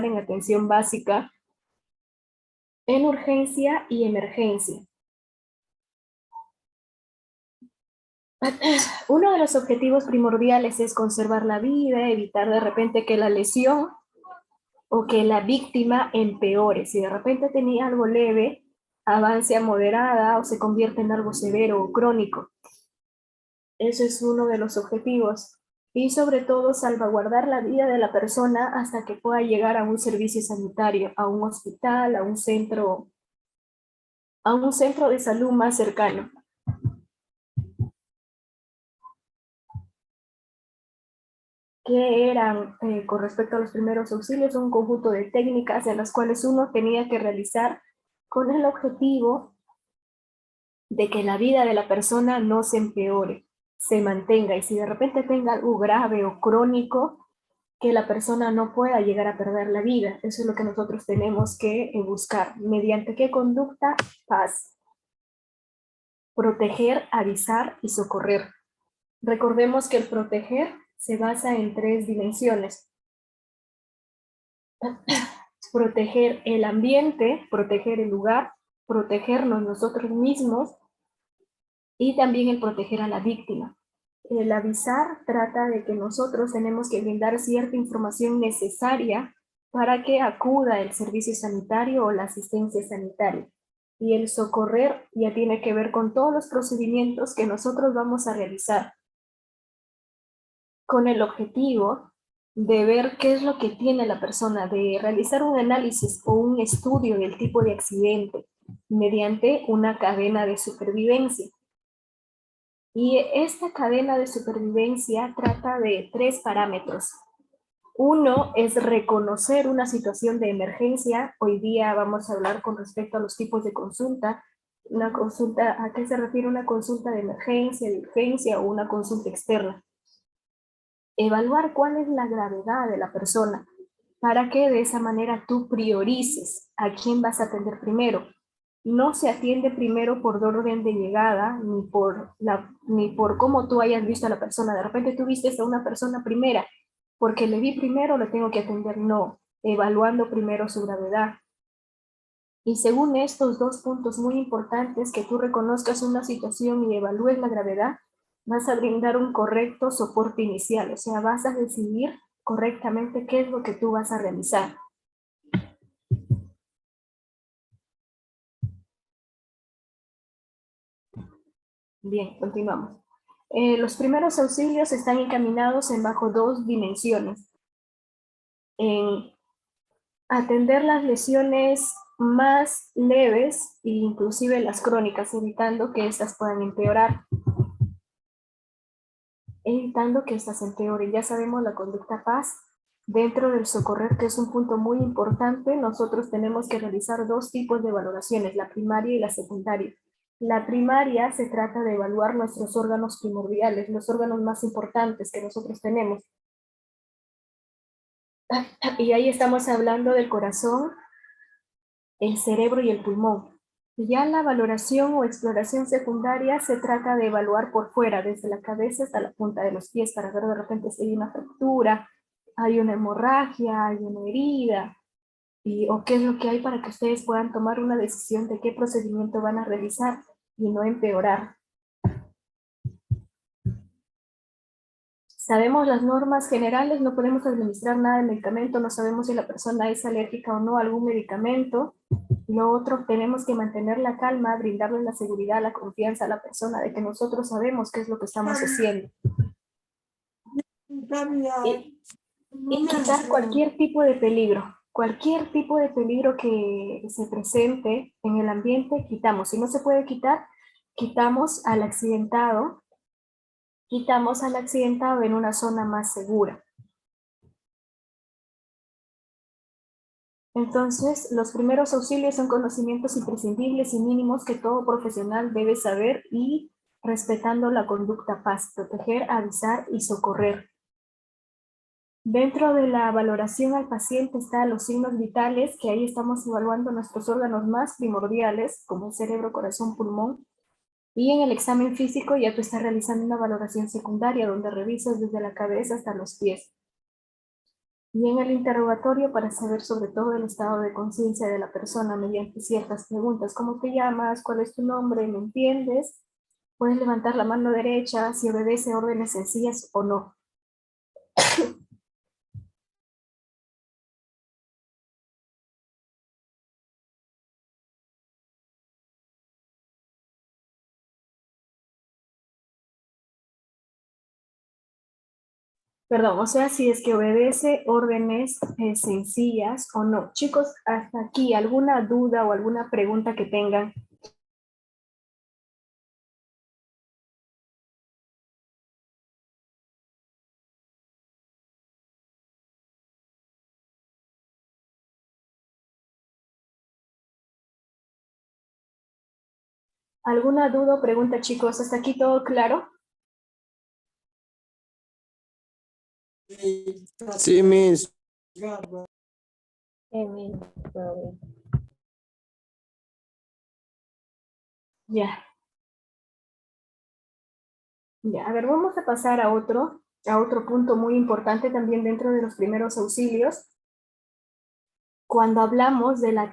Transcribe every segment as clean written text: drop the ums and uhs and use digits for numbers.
en atención básica, en urgencia y emergencia. Uno de los objetivos primordiales es conservar la vida, evitar de repente que la lesión o que la víctima empeore. Si de repente tenía algo leve, avance a moderada o se convierte en algo severo o crónico. Eso es uno de los objetivos. Y sobre todo salvaguardar la vida de la persona hasta que pueda llegar a un servicio sanitario, a un hospital, a un centro de salud más cercano. Que eran, con respecto a los primeros auxilios, un conjunto de técnicas en las cuales uno tenía que realizar con el objetivo de que la vida de la persona no se empeore, se mantenga, y si de repente tenga algo grave o crónico, que la persona no pueda llegar a perder la vida. Eso es lo que nosotros tenemos que buscar. ¿Mediante qué conducta? Paz. Proteger, avisar y socorrer. Recordemos que el proteger se basa en 3 dimensiones. Proteger el ambiente, proteger el lugar, protegernos nosotros mismos y también el proteger a la víctima. El avisar trata de que nosotros tenemos que brindar cierta información necesaria para que acuda el servicio sanitario o la asistencia sanitaria. Y el socorrer ya tiene que ver con todos los procedimientos que nosotros vamos a realizar, con el objetivo de ver qué es lo que tiene la persona, de realizar un análisis o un estudio del tipo de accidente mediante una cadena de supervivencia. Y esta cadena de supervivencia trata de 3 parámetros. Uno es reconocer una situación de emergencia. Hoy día vamos a hablar con respecto a los tipos de consulta. Una consulta, ¿a qué se refiere una consulta de emergencia, de urgencia o una consulta externa? Evaluar cuál es la gravedad de la persona para que de esa manera tú priorices a quién vas a atender primero. No se atiende primero por orden de llegada, ni por cómo tú hayas visto a la persona. De repente tú viste a una persona primera, porque le vi primero, le tengo que atender. No, evaluando primero su gravedad. Y según estos 2 puntos muy importantes, que tú reconozcas una situación y evalúes la gravedad, vas a brindar un correcto soporte inicial, o sea, vas a decidir correctamente qué es lo que tú vas a realizar. Bien, continuamos. Los primeros auxilios están encaminados en bajo 2 dimensiones. En atender las lesiones más leves e inclusive las crónicas, evitando que estas puedan empeorar. Evitando que estas empeoren. Ya sabemos la conducta paz. Dentro del socorrer, que es un punto muy importante, nosotros tenemos que realizar 2 tipos de valoraciones, la primaria y la secundaria. La primaria se trata de evaluar nuestros órganos primordiales, los órganos más importantes que nosotros tenemos. Y ahí estamos hablando del corazón, el cerebro y el pulmón. Ya la valoración o exploración secundaria se trata de evaluar por fuera, desde la cabeza hasta la punta de los pies, para ver de repente si hay una fractura, hay una hemorragia, hay una herida, o qué es lo que hay para que ustedes puedan tomar una decisión de qué procedimiento van a realizar y no empeorar. Sabemos las normas generales, no podemos administrar nada de medicamento, no sabemos si la persona es alérgica o no a algún medicamento. Lo otro, tenemos que mantener la calma, brindarle la seguridad, la confianza a la persona de que nosotros sabemos qué es lo que estamos haciendo. Y quitar cualquier tipo de peligro que se presente en el ambiente, quitamos. Si no se puede quitar, quitamos al accidentado en una zona más segura. Entonces, los primeros auxilios son conocimientos imprescindibles y mínimos que todo profesional debe saber, y respetando la conducta paz, proteger, avisar y socorrer. Dentro de la valoración al paciente están los signos vitales, que ahí estamos evaluando nuestros órganos más primordiales, como el cerebro, corazón, pulmón. Y en el examen físico ya tú estás realizando una valoración secundaria, donde revisas desde la cabeza hasta los pies. Y en el interrogatorio, para saber sobre todo el estado de conciencia de la persona mediante ciertas preguntas, ¿cómo te llamas? ¿Cuál es tu nombre? ¿Me entiendes? Puedes levantar la mano derecha si obedece órdenes sencillas o no. Perdón, o sea, si es que obedece órdenes sencillas o no. Chicos, hasta aquí, ¿alguna duda o alguna pregunta que tengan? ¿Alguna duda o pregunta, chicos? ¿Hasta aquí todo claro? Sí, Miss. Todo bien. Ya, ya. A ver, vamos a pasar a otro punto muy importante también dentro de los primeros auxilios. Cuando hablamos de la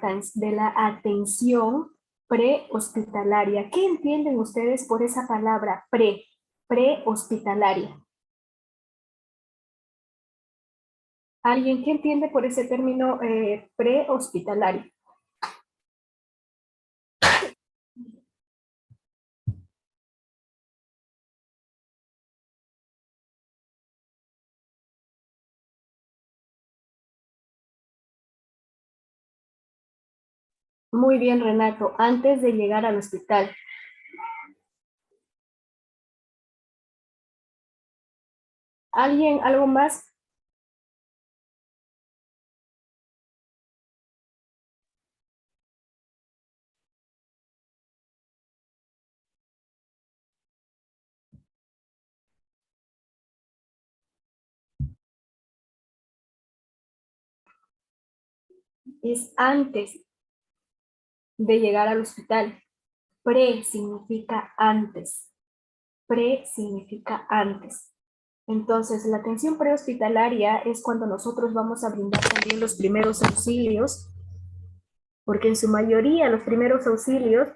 atención prehospitalaria, ¿qué entienden ustedes por esa palabra prehospitalaria? ¿Alguien qué entiende por ese término prehospitalario? Muy bien, Renato, antes de llegar al hospital. ¿Alguien, algo más? Es antes de llegar al hospital. Pre significa antes. Pre significa antes. Entonces, la atención prehospitalaria es cuando nosotros vamos a brindar también los primeros auxilios, porque en su mayoría los primeros auxilios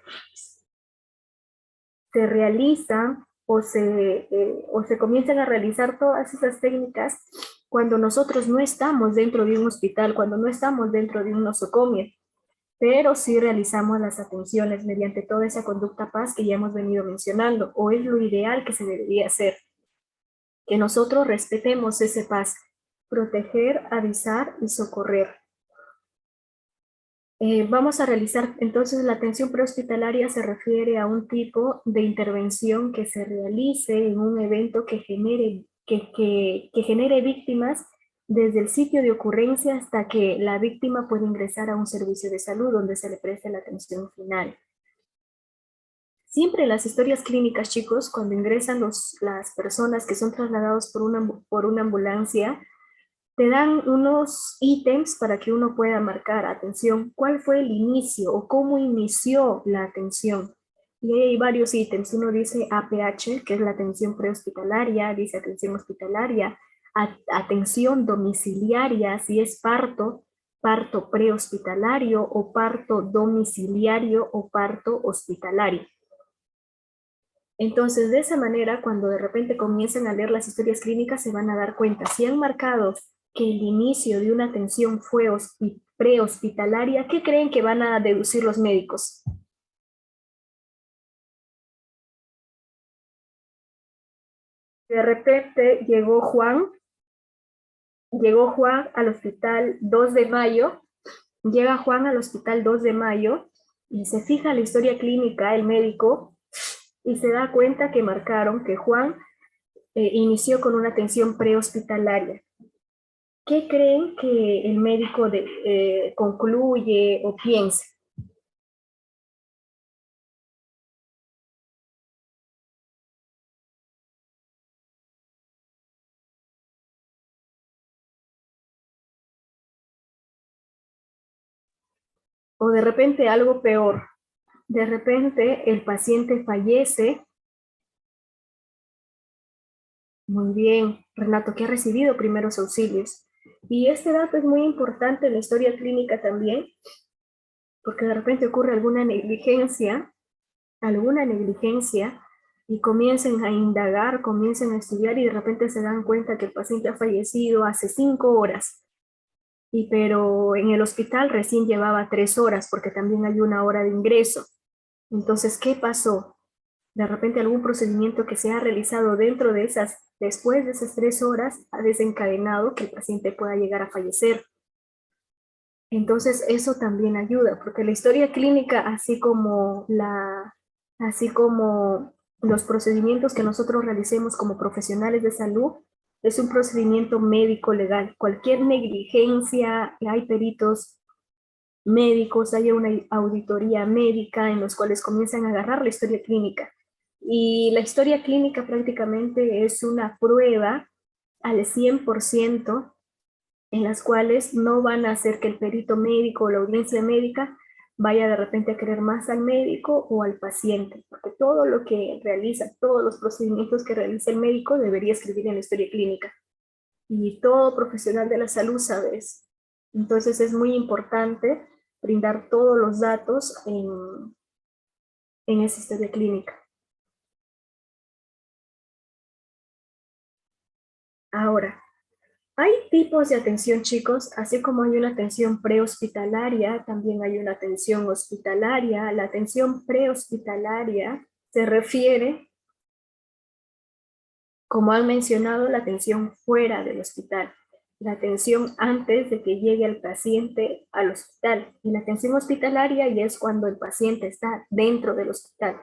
se realizan o se comienzan a realizar todas esas técnicas cuando nosotros no estamos dentro de un hospital, cuando no estamos dentro de un nosocomio, pero sí realizamos las atenciones mediante toda esa conducta paz que ya hemos venido mencionando, o es lo ideal que se debería hacer, que nosotros respetemos ese paz, proteger, avisar y socorrer. Vamos a realizar, entonces, la atención prehospitalaria se refiere a un tipo de intervención que se realice en un evento que genere víctimas desde el sitio de ocurrencia hasta que la víctima puede ingresar a un servicio de salud donde se le preste la atención final. Siempre en las historias clínicas, chicos, cuando ingresan las personas que son trasladados por una ambulancia, te dan unos ítems para que uno pueda marcar, atención, cuál fue el inicio o cómo inició la atención. Y ahí hay varios ítems. Uno dice APH, que es la atención prehospitalaria, dice atención hospitalaria, atención domiciliaria, si es parto, parto prehospitalario o parto domiciliario o parto hospitalario. Entonces, de esa manera, cuando de repente comiencen a leer las historias clínicas, se van a dar cuenta. Si han marcado que el inicio de una atención fue prehospitalaria, ¿qué creen que van a deducir los médicos? De repente llegó Juan al hospital 2 de mayo, llega Juan al hospital 2 de mayo y se fija la historia clínica, el médico, y se da cuenta que marcaron que Juan inició con una atención prehospitalaria. ¿Qué creen que el médico concluye o piensa? O de repente algo peor, de repente el paciente fallece. Muy bien, Renato, que ha recibido primeros auxilios. Y este dato es muy importante en la historia clínica también, porque de repente ocurre alguna negligencia, y comiencen a indagar, comiencen a estudiar y de repente se dan cuenta que el paciente ha fallecido hace 5 horas, pero en el hospital recién llevaba 3 horas porque también hay una hora de ingreso. Entonces, ¿qué pasó? De repente algún procedimiento que se ha realizado después de esas 3 horas ha desencadenado que el paciente pueda llegar a fallecer. Entonces eso también ayuda, porque la historia clínica, así como los procedimientos que nosotros realicemos como profesionales de salud, es un procedimiento médico legal. Cualquier negligencia, hay peritos médicos, hay una auditoría médica en los cuales comienzan a agarrar la historia clínica. Y la historia clínica prácticamente es una prueba al 100%, en las cuales no van a hacer que el perito médico o la audiencia médica vaya de repente a querer más al médico o al paciente, porque todo lo que realiza, todos los procedimientos que realiza el médico debería escribir en la historia clínica. Y todo profesional de la salud sabe eso. Entonces es muy importante brindar todos los datos en esa historia clínica. Ahora, hay tipos de atención, chicos, así como hay una atención prehospitalaria, también hay una atención hospitalaria. La atención prehospitalaria se refiere, como han mencionado, la atención fuera del hospital, la atención antes de que llegue el paciente al hospital. Y la atención hospitalaria ya es cuando el paciente está dentro del hospital.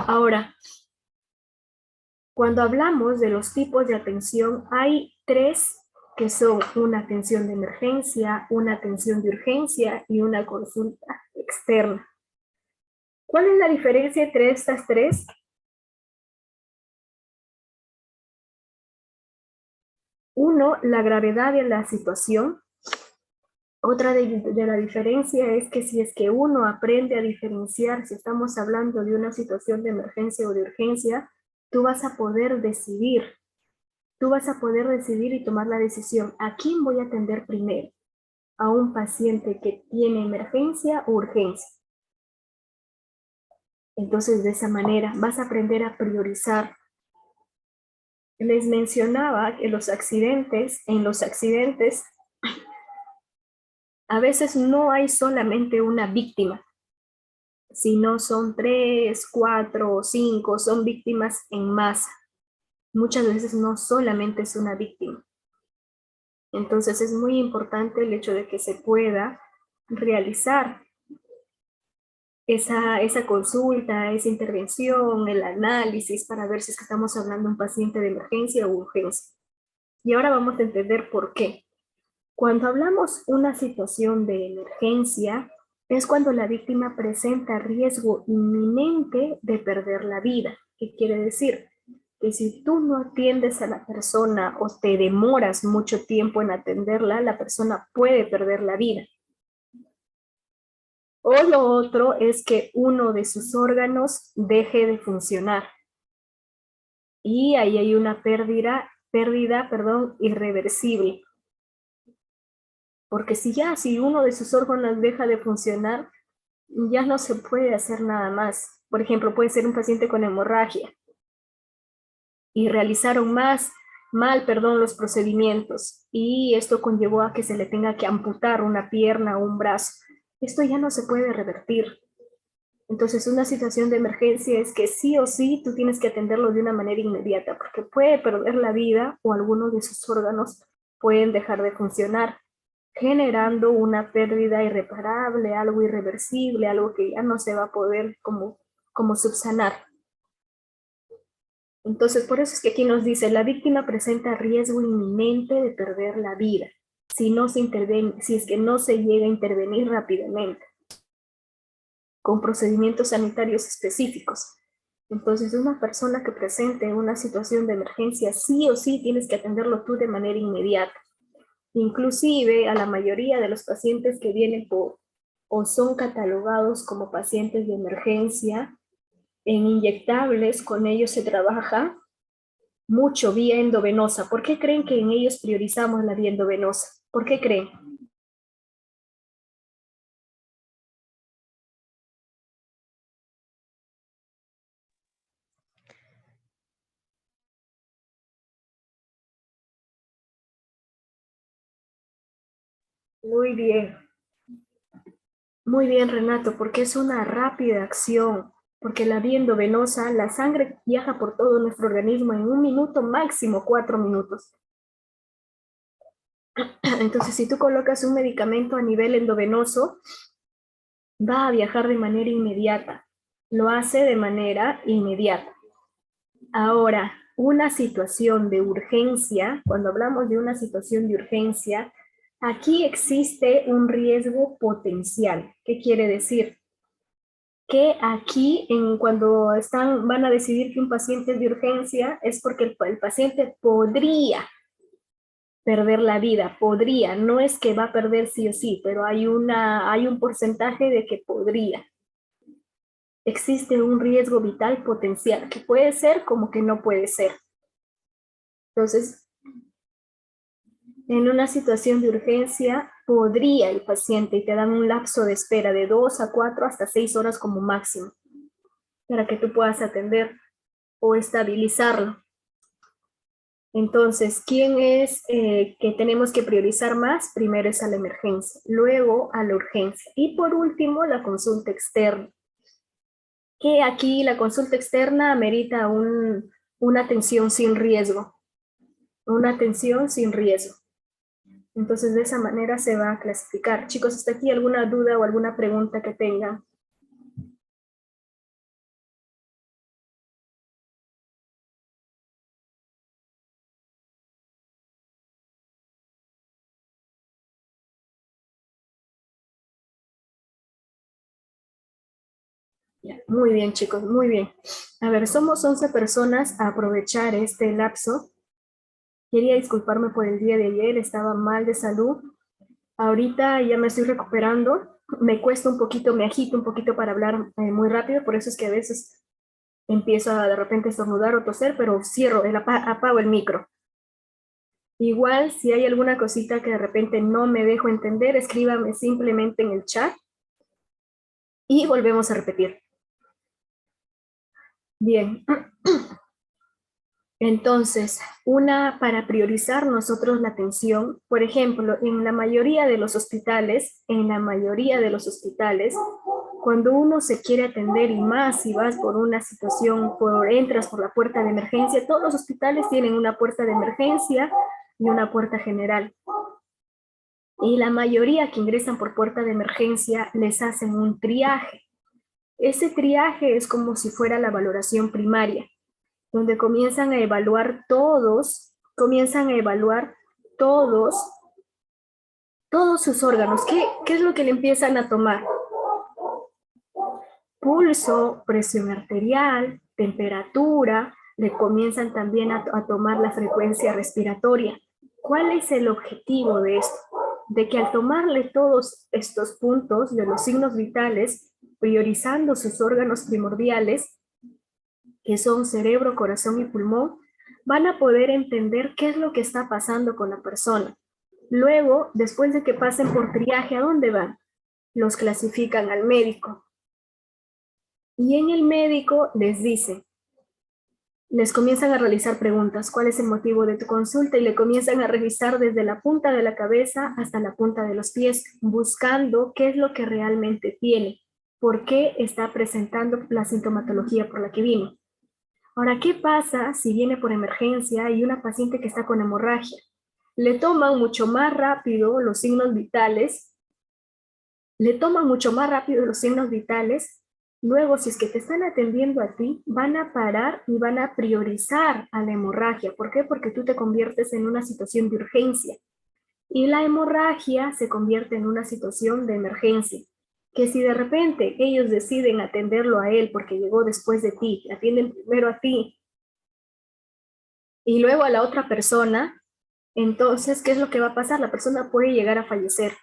Ahora, cuando hablamos de los tipos de atención, hay tres que son una atención de emergencia, una atención de urgencia y una consulta externa. ¿Cuál es la diferencia entre estas tres? Uno, la gravedad de la situación. Otra de la diferencia es que si es que uno aprende a diferenciar si estamos hablando de una situación de emergencia o de urgencia, tú vas a poder decidir. Tú vas a poder decidir y tomar la decisión. ¿A quién voy a atender primero? ¿A un paciente que tiene emergencia o urgencia? Entonces, de esa manera vas a aprender a priorizar. Les mencionaba que en los accidentes, a veces no hay solamente una víctima, sino son 3, 4 o 5, son víctimas en masa. Muchas veces no solamente es una víctima. Entonces es muy importante el hecho de que se pueda realizar esa consulta, esa intervención, el análisis para ver si es que estamos hablando de un paciente de emergencia o urgencia. Y ahora vamos a entender por qué. Cuando hablamos una situación de emergencia, es cuando la víctima presenta riesgo inminente de perder la vida. ¿Qué quiere decir? Que si tú no atiendes a la persona o te demoras mucho tiempo en atenderla, la persona puede perder la vida. O lo otro es que uno de sus órganos deje de funcionar. Y ahí hay una pérdida, irreversible. Porque si uno de sus órganos deja de funcionar, ya no se puede hacer nada más. Por ejemplo, puede ser un paciente con hemorragia y realizaron mal, los procedimientos, y esto conllevó a que se le tenga que amputar una pierna o un brazo. Esto ya no se puede revertir. Entonces, una situación de emergencia es que sí o sí tú tienes que atenderlo de una manera inmediata, porque puede perder la vida o algunos de sus órganos pueden dejar de funcionar, generando una pérdida irreparable, algo irreversible, algo que ya no se va a poder como subsanar. Entonces, por eso es que aquí nos dice, la víctima presenta riesgo inminente de perder la vida si es que no se llega a intervenir rápidamente con procedimientos sanitarios específicos. Entonces, una persona que presente una situación de emergencia, sí o sí tienes que atenderlo tú de manera inmediata. Inclusive a la mayoría de los pacientes que vienen por o son catalogados como pacientes de emergencia, en inyectables con ellos se trabaja mucho vía endovenosa. ¿Por qué creen que en ellos priorizamos la vía endovenosa? ¿Por qué creen? Muy bien. Muy bien, Renato, porque es una rápida acción, porque la vía endovenosa, la sangre viaja por todo nuestro organismo en 1 minuto, máximo 4 minutos. Entonces, si tú colocas un medicamento a nivel endovenoso, va a viajar de manera inmediata. Lo hace de manera inmediata. Ahora, una situación de urgencia, cuando hablamos de una situación de urgencia, aquí existe un riesgo potencial. ¿Qué quiere decir? Que aquí cuando van a decidir que un paciente es de urgencia es porque el paciente podría perder la vida, podría, no es que va a perder sí o sí, pero hay un porcentaje de que podría. Existe un riesgo vital potencial, que puede ser como que no puede ser. Entonces, en una situación de urgencia, podría el paciente, y te dan un lapso de espera de 2 a 4 hasta 6 horas como máximo, para que tú puedas atender o estabilizarlo. Entonces, ¿quién es que tenemos que priorizar más? Primero es a la emergencia, luego a la urgencia y por último la consulta externa. Que aquí la consulta externa amerita una atención sin riesgo, una atención sin riesgo. Entonces, de esa manera se va a clasificar. Chicos, ¿hasta aquí alguna duda o alguna pregunta que tengan? Ya, muy bien, chicos, muy bien. A ver, somos 11 personas a aprovechar este lapso. Quería disculparme por el día de ayer, estaba mal de salud. Ahorita ya me estoy recuperando. Me cuesta un poquito, me agito un poquito para hablar muy rápido, por eso es que a veces empiezo a de repente estornudar o toser, pero cierro, apago el micro. Igual, si hay alguna cosita que de repente no me dejo entender, escríbame simplemente en el chat y volvemos a repetir. Bien. Entonces, para priorizar nosotros la atención, por ejemplo, en la mayoría de los hospitales, cuando uno se quiere atender y más si vas por una situación, entras por la puerta de emergencia, todos los hospitales tienen una puerta de emergencia y una puerta general. Y la mayoría que ingresan por puerta de emergencia les hacen un triaje. Ese triaje es como si fuera la valoración primaria, donde comienzan a evaluar todos sus órganos. ¿Qué es lo que le empiezan a tomar? Pulso, presión arterial, temperatura, le comienzan también a tomar la frecuencia respiratoria. ¿Cuál es el objetivo de esto? De que al tomarle todos estos puntos de los signos vitales, priorizando sus órganos primordiales, que son cerebro, corazón y pulmón, van a poder entender qué es lo que está pasando con la persona. Luego, después de que pasen por triaje, ¿a dónde van? Los clasifican al médico. Y en el médico les comienzan a realizar preguntas, ¿cuál es el motivo de tu consulta? Y le comienzan a revisar desde la punta de la cabeza hasta la punta de los pies, buscando qué es lo que realmente tiene, por qué está presentando la sintomatología por la que vino. Ahora, ¿qué pasa si viene por emergencia y una paciente que está con hemorragia? Le toman mucho más rápido los signos vitales, luego si es que te están atendiendo a ti, van a parar y van a priorizar a la hemorragia. ¿Por qué? Porque tú te conviertes en una situación de urgencia y la hemorragia se convierte en una situación de emergencia. Que si de repente ellos deciden atenderlo a él porque llegó después de ti, atienden primero a ti y luego a la otra persona, Entonces, ¿qué es lo que va a pasar? La persona puede llegar a fallecer.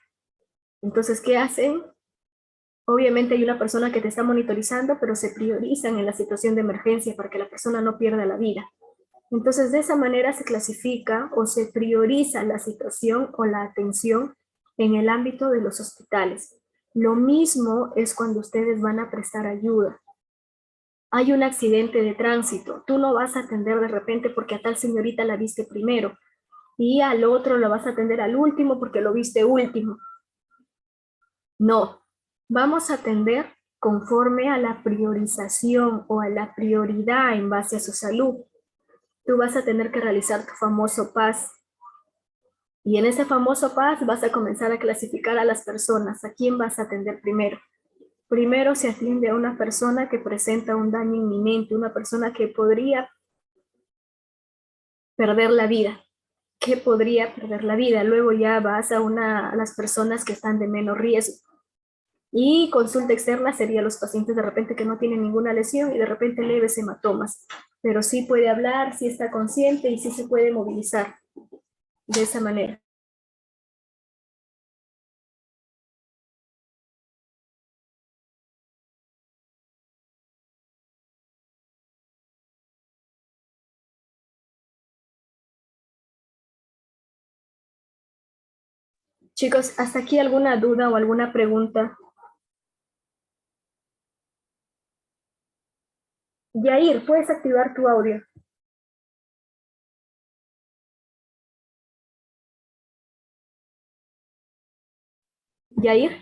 Entonces, ¿qué hacen? Obviamente hay una persona que te está monitorizando, pero se priorizan en la situación de emergencia para que la persona no pierda la vida. Entonces, de esa manera se clasifica o se prioriza la situación o la atención en el ámbito de los hospitales. Lo mismo es cuando ustedes van a prestar ayuda. Hay un accidente de tránsito, tú no vas a atender de repente porque a tal señorita la viste primero y al otro lo vas a atender al último porque lo viste último. No, vamos a atender conforme a la priorización o a la prioridad en base a su salud. Tú vas a tener que realizar tu famoso PAS. Y en ese famoso PAS vas a comenzar a clasificar a las personas. ¿A quién vas a atender primero? Primero se atiende a una persona que presenta un daño inminente, una persona que podría perder la vida, que podría perder la vida. Luego ya vas a las personas que están de menos riesgo. Y consulta externa sería los pacientes de repente que no tienen ninguna lesión y de repente leves hematomas, pero sí puede hablar, sí está consciente y sí se puede movilizar de esa manera. Chicos, ¿hasta aquí alguna duda o alguna pregunta? Yair, ¿puedes activar tu audio? Yair.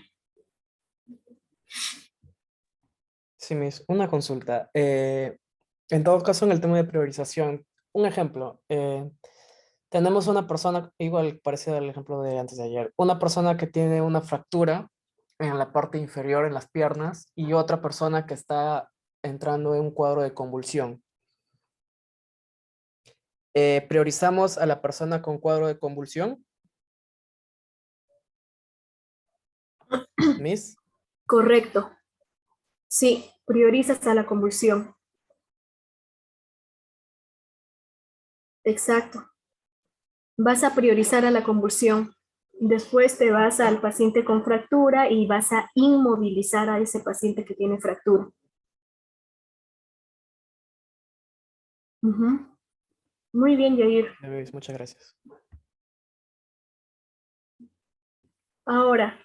Sí, Miss, una consulta. En todo caso, en el tema de priorización, un ejemplo, tenemos una persona, igual parecido al ejemplo de antes de ayer, una persona que tiene una fractura en la parte inferior, en las piernas, y otra persona que está entrando en un cuadro de convulsión. ¿Priorizamos a la persona con cuadro de convulsión, Miss? Correcto. Sí, priorizas a la convulsión. Exacto. Vas a priorizar a la convulsión. Después te vas al paciente con fractura y vas a inmovilizar a ese paciente que tiene fractura. Ujú. Muy bien, Yair. Miss, muchas gracias. Ahora,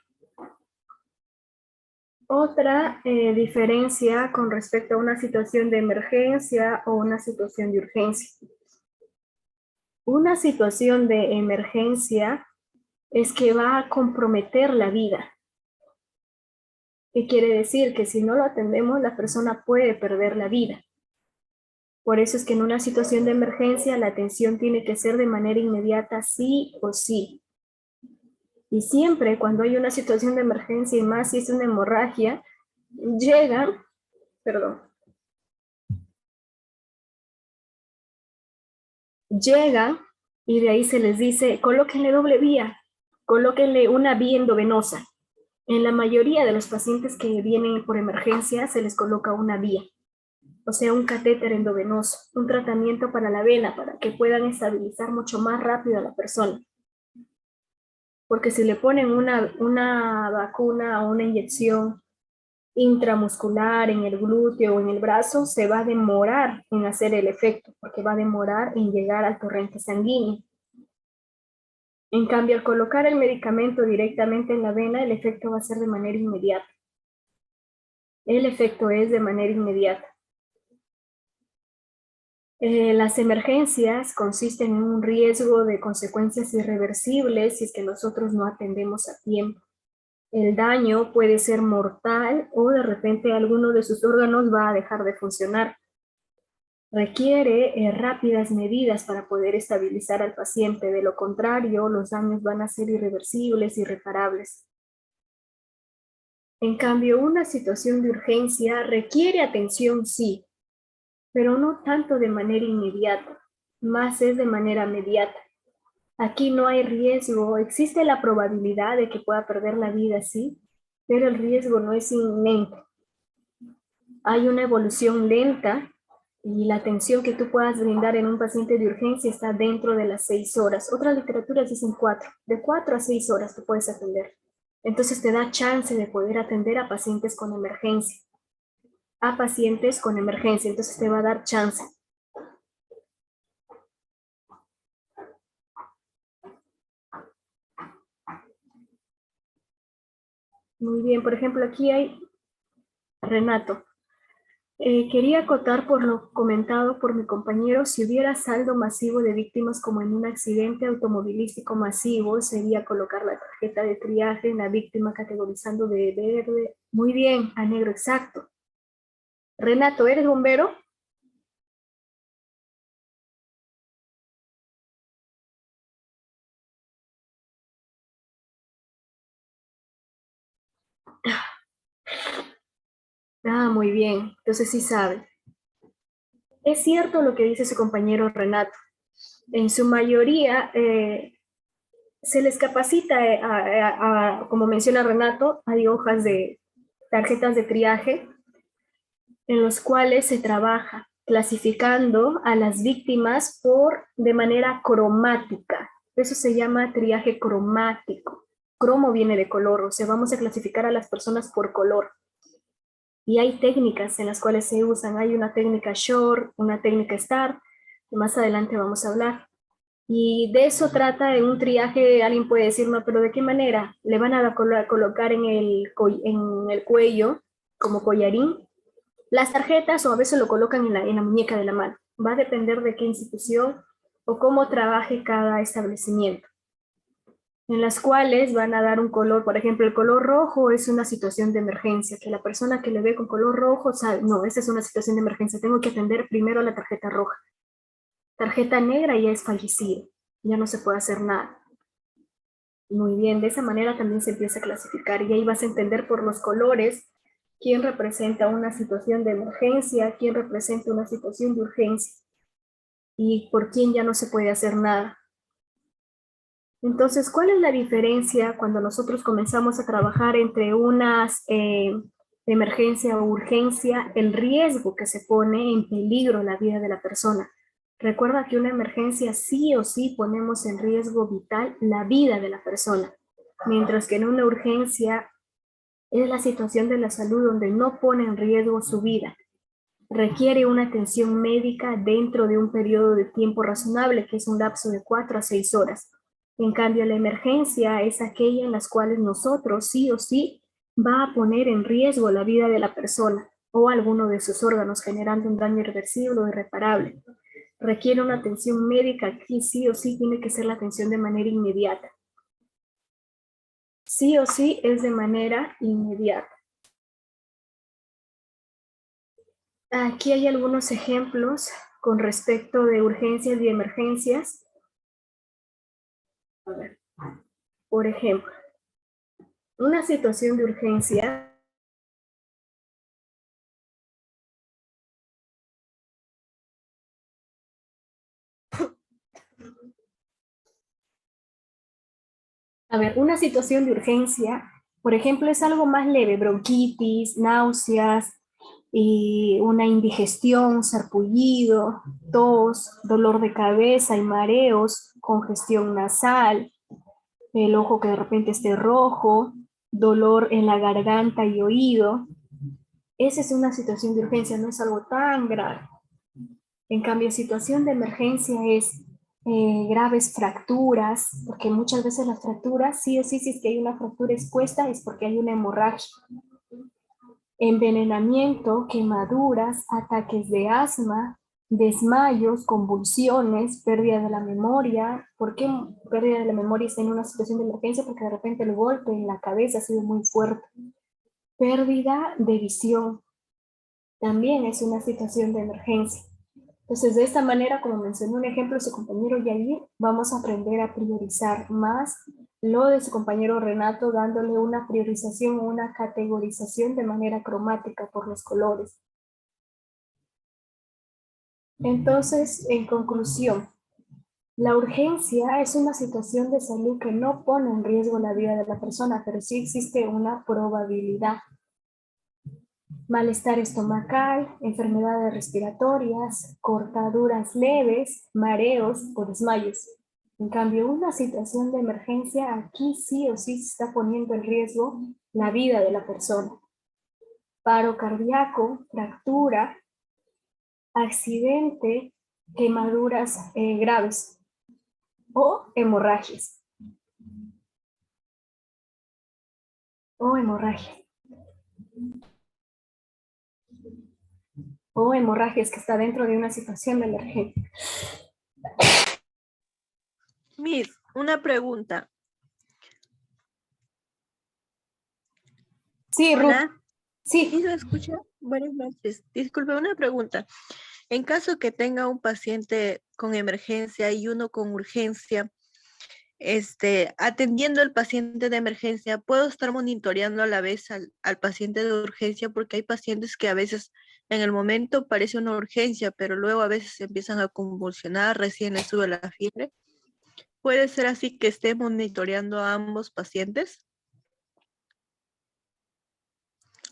otra diferencia con respecto a una situación de emergencia o una situación de urgencia. Una situación de emergencia es que va a comprometer la vida. ¿Qué quiere decir? Que si no lo atendemos, la persona puede perder la vida. Por eso es que en una situación de emergencia la atención tiene que ser de manera inmediata, sí o sí. Y siempre cuando hay una situación de emergencia y más si es una hemorragia, llegan, perdón, llegan y de ahí se les dice, colóquenle doble vía, colóquenle una vía endovenosa. En la mayoría de los pacientes que vienen por emergencia se les coloca una vía, o sea, un catéter endovenoso, un tratamiento para la vena, para que puedan estabilizar mucho más rápido a la persona. Porque si le ponen una vacuna o una inyección intramuscular en el glúteo o en el brazo, se va a demorar en hacer el efecto, porque va a demorar en llegar al torrente sanguíneo. En cambio, al colocar el medicamento directamente en la vena, el efecto va a ser de manera inmediata. El efecto es de manera inmediata. Las emergencias consisten en un riesgo de consecuencias irreversibles si es que nosotros no atendemos a tiempo. El daño puede ser mortal o de repente alguno de sus órganos va a dejar de funcionar. Requiere rápidas medidas para poder estabilizar al paciente. De lo contrario, los daños van a ser irreversibles, irreparables. En cambio, una situación de urgencia requiere atención, sí, pero no tanto de manera inmediata, más es de manera mediata. Aquí no hay riesgo, existe la probabilidad de que pueda perder la vida, sí, pero el riesgo no es inminente. Hay una evolución lenta y la atención que tú puedas brindar en un paciente de urgencia está dentro de las 6 horas. Otras literaturas dicen 4, de 4 a 6 horas tú puedes atender. Entonces te da chance de poder atender a pacientes con emergencia. Entonces te va a dar chance. Muy bien, por ejemplo, aquí hay Renato. Quería acotar por lo comentado por mi compañero, si hubiera saldo masivo de víctimas como en un accidente automovilístico masivo, sería colocar la tarjeta de triaje en la víctima categorizando de verde. Muy bien, a negro, exacto. Renato, ¿eres bombero? Ah, muy bien, entonces sí sabe. Es cierto lo que dice su compañero Renato. En su mayoría se les capacita, como menciona Renato, hay hojas de tarjetas de triaje en los cuales se trabaja clasificando a las víctimas de manera cromática. Eso se llama triaje cromático. Cromo viene de color, o sea, vamos a clasificar a las personas por color. Y hay técnicas en las cuales se usan. Hay una técnica short, una técnica star, que más adelante vamos a hablar. Y de eso trata en un triaje. Alguien puede decir, no, pero ¿de qué manera? Le van a colocar en el cuello como collarín las tarjetas, o a veces lo colocan en la muñeca de la mano. Va a depender de qué institución o cómo trabaje cada establecimiento. En las cuales van a dar un color, por ejemplo, el color rojo es una situación de emergencia, que la persona que le ve con color rojo sabe, no, esta es una situación de emergencia, tengo que atender primero a la tarjeta roja. Tarjeta negra ya es fallecido, ya no se puede hacer nada. Muy bien, de esa manera también se empieza a clasificar y ahí vas a entender por los colores quién representa una situación de emergencia, quién representa una situación de urgencia y por quién ya no se puede hacer nada. Entonces, ¿cuál es la diferencia cuando nosotros comenzamos a trabajar entre unas emergencia o urgencia? El riesgo que se pone en peligro la vida de la persona. Recuerda que una emergencia sí o sí ponemos en riesgo vital la vida de la persona, mientras que en una urgencia es la situación de la salud donde no pone en riesgo su vida. Requiere una atención médica dentro de un periodo de tiempo razonable, que es un lapso de 4 a 6 horas. En cambio, la emergencia es aquella en las cuales nosotros sí o sí va a poner en riesgo la vida de la persona o alguno de sus órganos, generando un daño irreversible o irreparable. Requiere una atención médica, aquí sí o sí tiene que ser la atención de manera inmediata. Sí o sí es de manera inmediata. Aquí hay algunos ejemplos con respecto de urgencias y emergencias. A ver, por ejemplo, una situación de urgencia. A ver, una situación de urgencia, por ejemplo, es algo más leve, bronquitis, náuseas, y una indigestión, sarpullido, tos, dolor de cabeza y mareos, congestión nasal, el ojo que de repente esté rojo, dolor en la garganta y oído. Esa es una situación de urgencia, no es algo tan grave. En cambio, situación de emergencia es graves fracturas, porque muchas veces las fracturas, sí o sí, si es que hay una fractura expuesta, es porque hay una hemorragia. Envenenamiento, quemaduras, ataques de asma, desmayos, convulsiones, pérdida de la memoria. ¿Por qué pérdida de la memoria está en una situación de emergencia? Porque de repente el golpe en la cabeza ha sido muy fuerte. Pérdida de visión también es una situación de emergencia. Entonces, de esta manera, como mencionó un ejemplo su compañero Yair, vamos a aprender a priorizar más lo de su compañero Renato, dándole una priorización o una categorización de manera cromática por los colores. Entonces, en conclusión, la urgencia es una situación de salud que no pone en riesgo la vida de la persona, pero sí existe una probabilidad malestar estomacal, enfermedades respiratorias, cortaduras leves, mareos o desmayos. En cambio, una situación de emergencia, aquí sí o sí se está poniendo en riesgo la vida de la persona. Paro cardíaco, fractura, accidente, quemaduras graves o hemorragias. O hemorragia. O hemorragias que está dentro de una situación de emergencia. Miss, una pregunta. Sí, Ruth. Hola, ¿sí Sí. se escucha? Buenas noches. Disculpe, una pregunta. En caso que tenga un paciente con emergencia y uno con urgencia, atendiendo al paciente de emergencia, ¿puedo estar monitoreando a la vez al paciente de urgencia? Porque hay pacientes que a veces en el momento parece una urgencia, pero luego a veces empiezan a convulsionar, recién les sube la fiebre. ¿Puede ser así que esté monitoreando a ambos pacientes?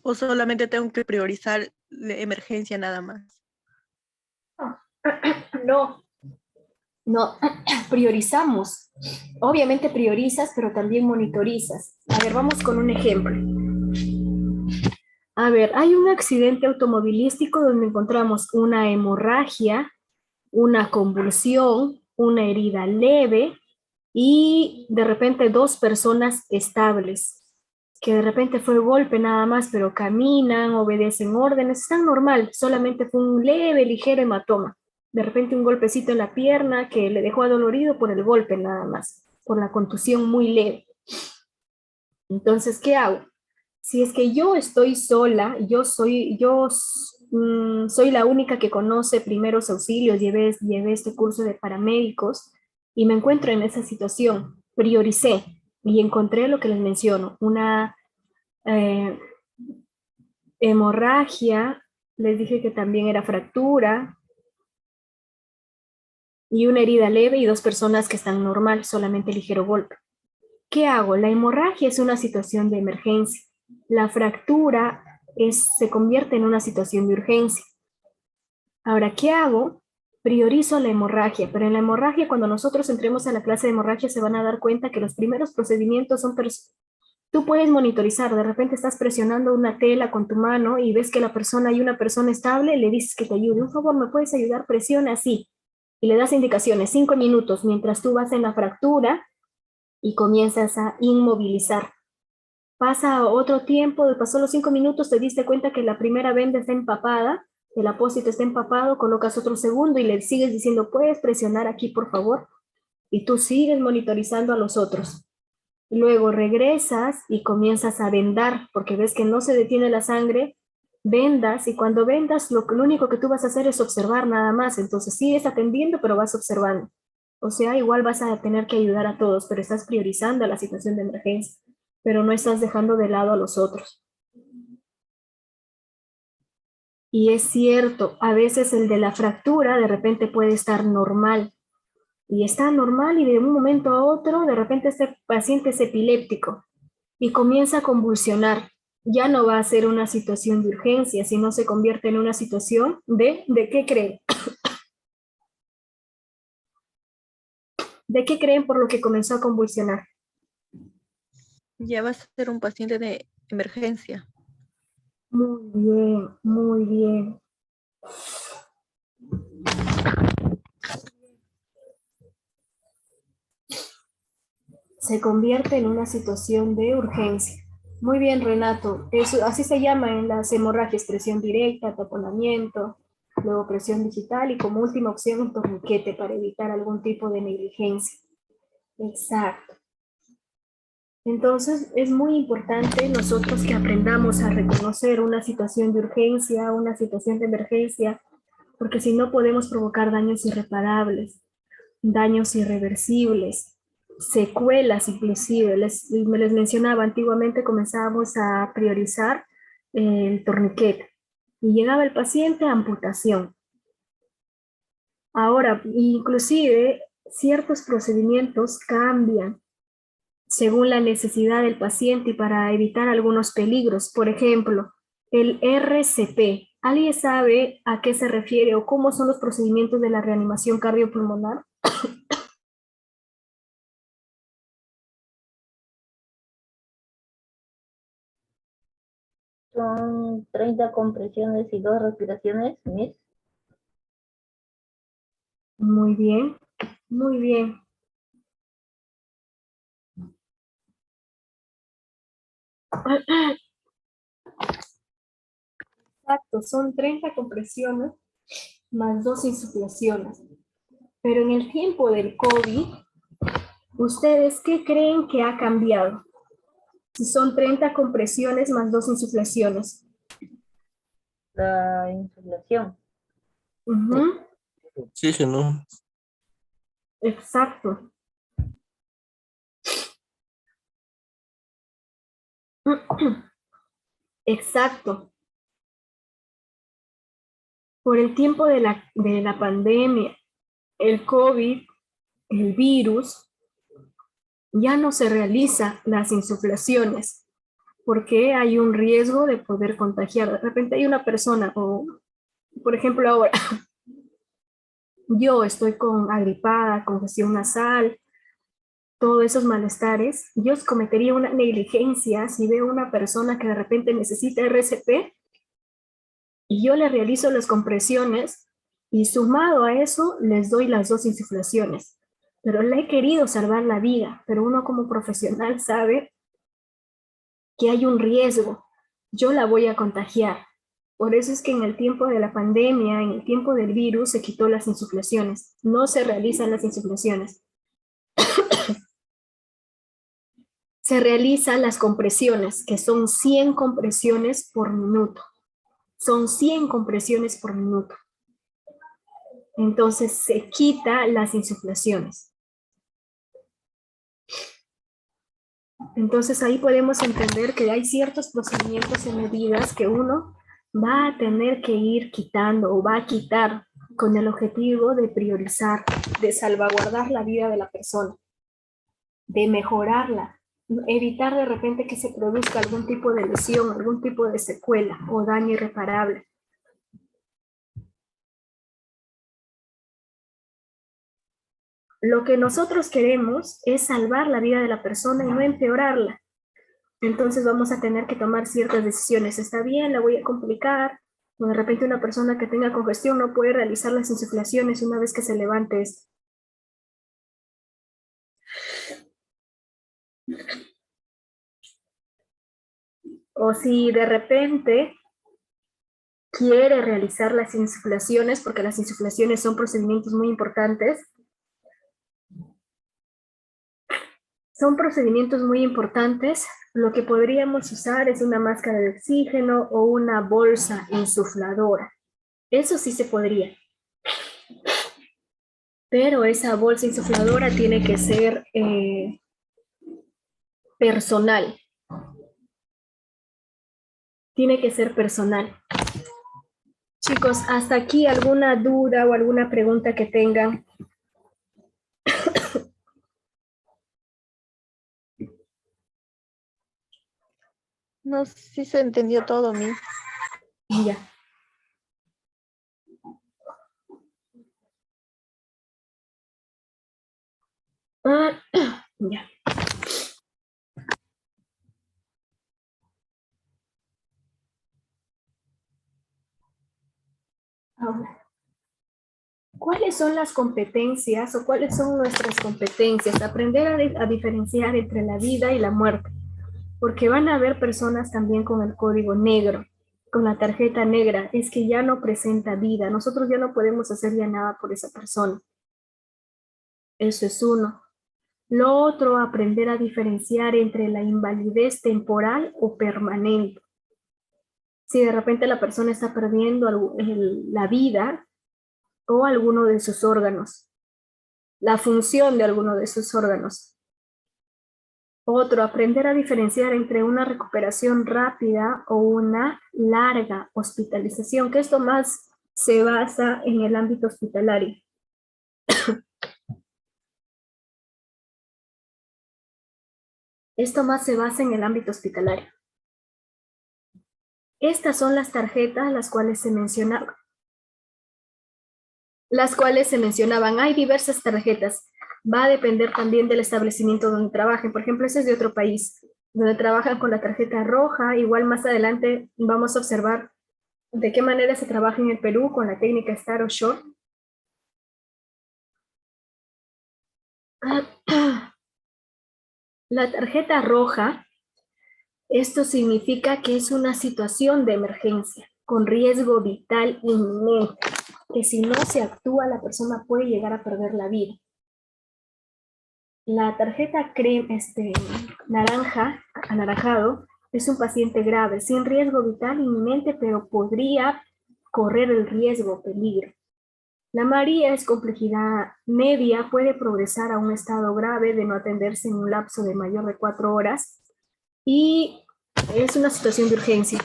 ¿O solamente tengo que priorizar la emergencia nada más? No, no, priorizamos. Obviamente priorizas, pero también monitorizas. A ver, vamos con un ejemplo. A ver, hay un accidente automovilístico donde encontramos una hemorragia, una convulsión, una herida leve y de repente dos personas estables, que de repente fue golpe nada más, pero caminan, obedecen órdenes, están normal, solamente fue un leve, ligero hematoma. De repente un golpecito en la pierna que le dejó adolorido por el golpe nada más, por la contusión muy leve. Entonces, ¿qué hago? Si es que yo estoy sola, soy la única que conoce primeros auxilios, llevé este curso de paramédicos y me encuentro en esa situación, prioricé y encontré lo que les menciono, una eh, hemorragia, les dije que también era fractura y una herida leve y dos personas que están normal, solamente ligero golpe. ¿Qué hago? La hemorragia es una situación de emergencia. La fractura se convierte en una situación de urgencia. Ahora, ¿qué hago? Priorizo la hemorragia, pero en la hemorragia, cuando nosotros entremos a la clase de hemorragia, se van a dar cuenta que los primeros procedimientos son... Tú puedes monitorizar, de repente estás presionando una tela con tu mano y ves que hay una persona estable, le dices que te ayude. Un favor, ¿me puedes ayudar? Presiona así. Y le das indicaciones, 5 minutos, mientras tú vas en la fractura y comienzas a inmovilizar. Pasa otro tiempo, pasó los 5 minutos, te diste cuenta que la primera venda está empapada, el apósito está empapado, colocas otro segundo y le sigues diciendo, ¿puedes presionar aquí, por favor? Y tú sigues monitorizando a los otros. Luego regresas y comienzas a vendar, porque ves que no se detiene la sangre, vendas, y cuando vendas, lo único que tú vas a hacer es observar nada más. Entonces sigues atendiendo, pero vas observando. O sea, igual vas a tener que ayudar a todos, pero estás priorizando la situación de emergencia, pero no estás dejando de lado a los otros. Y es cierto, a veces el de la fractura de repente puede estar normal, y está normal y de un momento a otro, de repente este paciente es epiléptico y comienza a convulsionar. Ya no va a ser una situación de urgencia, sino se convierte en una situación ¿de qué creen? ¿De qué creen por lo que comenzó a convulsionar? Ya va a ser un paciente de emergencia. Muy bien, muy bien. Se convierte en una situación de urgencia. Muy bien, Renato. Eso, así se llama en las hemorragias, presión directa, taponamiento, luego presión digital y como última opción un torniquete para evitar algún tipo de negligencia. Exacto. Entonces es muy importante nosotros que aprendamos a reconocer una situación de urgencia, una situación de emergencia, porque si no podemos provocar daños irreparables, daños irreversibles, secuelas inclusive. Les mencionaba, antiguamente comenzábamos a priorizar el torniquete y llegaba el paciente a amputación. Ahora, inclusive, ciertos procedimientos cambian según la necesidad del paciente y para evitar algunos peligros. Por ejemplo, El RCP. ¿Alguien sabe a qué se refiere o cómo son los procedimientos de la reanimación cardiopulmonar? Son 30 compresiones y 2 respiraciones, Miss. Muy bien, muy bien. Exacto, son 30 compresiones más 2 insuflaciones. Pero en el tiempo del COVID, ¿ustedes qué creen que ha cambiado? Si son 30 compresiones más 2 insuflaciones. La insuflación. Ujú, Oxígeno. exacto. Exacto. Por el tiempo de la pandemia, el COVID, el virus, ya no se realizan las insuflaciones porque hay un riesgo de poder contagiar. De repente hay una persona, o por ejemplo ahora, yo estoy con agripada, congestión nasal, todos esos malestares, yo cometería una negligencia si veo una persona que de repente necesita RCP y yo le realizo las compresiones y sumado a eso les doy las 2 insuflaciones. Pero le he querido salvar la vida, pero uno como profesional sabe que hay un riesgo, yo la voy a contagiar. Por eso es que en el tiempo de la pandemia, en el tiempo del virus, se quitó las insuflaciones, no se realizan las insuflaciones. Se realizan las compresiones, que son 100 compresiones por minuto. Son 100 compresiones por minuto. Entonces se quita las insuflaciones. Entonces ahí podemos entender que hay ciertos procedimientos y medidas que uno va a tener que ir quitando o va a quitar con el objetivo de priorizar, de salvaguardar la vida de la persona, de mejorarla, evitar de repente que se produzca algún tipo de lesión, algún tipo de secuela o daño irreparable. Lo que nosotros queremos es salvar la vida de la persona y no empeorarla. Entonces vamos a tener que tomar ciertas decisiones. Está bien, la voy a complicar. O de repente una persona que tenga congestión no puede realizar las insuflaciones una vez que se levante esto. O si de repente quiere realizar las insuflaciones, porque las insuflaciones son procedimientos muy importantes. Son procedimientos muy importantes. Lo que podríamos usar es una máscara de oxígeno o una bolsa insufladora. Eso sí se podría. Pero esa bolsa insufladora tiene que ser personal. Tiene que ser personal. Chicos, hasta aquí alguna duda o alguna pregunta que tengan. No sé si se entendió todo, Miss. Ya. Ya. Ahora, ¿cuáles son las competencias o cuáles son nuestras competencias? Aprender a diferenciar entre la vida y la muerte. Porque van a haber personas también con el código negro, con la tarjeta negra, es que ya no presenta vida, nosotros ya no podemos hacer ya nada por esa persona. Eso es uno. Lo otro, aprender a diferenciar entre la invalidez temporal o permanente. Si de repente la persona está perdiendo la vida o alguno de sus órganos, la función de alguno de sus órganos. Otro, aprender a diferenciar entre una recuperación rápida o una larga hospitalización, que esto más se basa en el ámbito hospitalario. Esto más se basa en el ámbito hospitalario. Estas son las tarjetas las cuales se mencionaban. Hay diversas tarjetas. Va a depender también del establecimiento donde trabajen. Por ejemplo, ese es de otro país, donde trabajan con la tarjeta roja. Igual más adelante vamos a observar de qué manera se trabaja en el Perú con la técnica Star o Short. La tarjeta roja, esto significa que es una situación de emergencia con riesgo vital inminente, que si no se actúa la persona puede llegar a perder la vida. La tarjeta naranja, anaranjado, es un paciente grave, sin riesgo vital inminente, pero podría correr el riesgo, peligro. La amarilla es complejidad media, puede progresar a un estado grave de no atenderse en un lapso de mayor de 4 horas y es una situación de urgencia.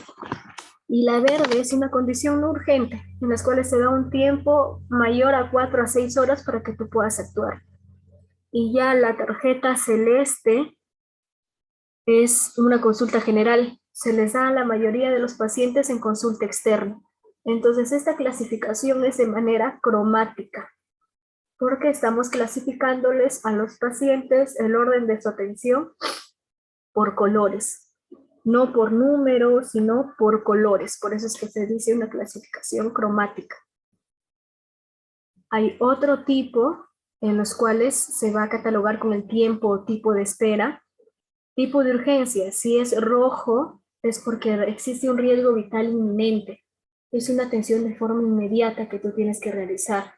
Y la verde es una condición no urgente, en las cuales se da un tiempo mayor a 4 a 6 horas para que tú puedas actuar. Y ya la tarjeta celeste es una consulta general. Se les da a la mayoría de los pacientes en consulta externa. Entonces, esta clasificación es de manera cromática, porque estamos clasificándoles a los pacientes el orden de su atención por colores, no por números, sino por colores. Por eso es que se dice una clasificación cromática. Hay otro tipo en los cuales se va a catalogar con el tiempo o tipo de espera. Tipo de urgencia, si es rojo, es porque existe un riesgo vital inminente. Es una atención de forma inmediata que tú tienes que realizar.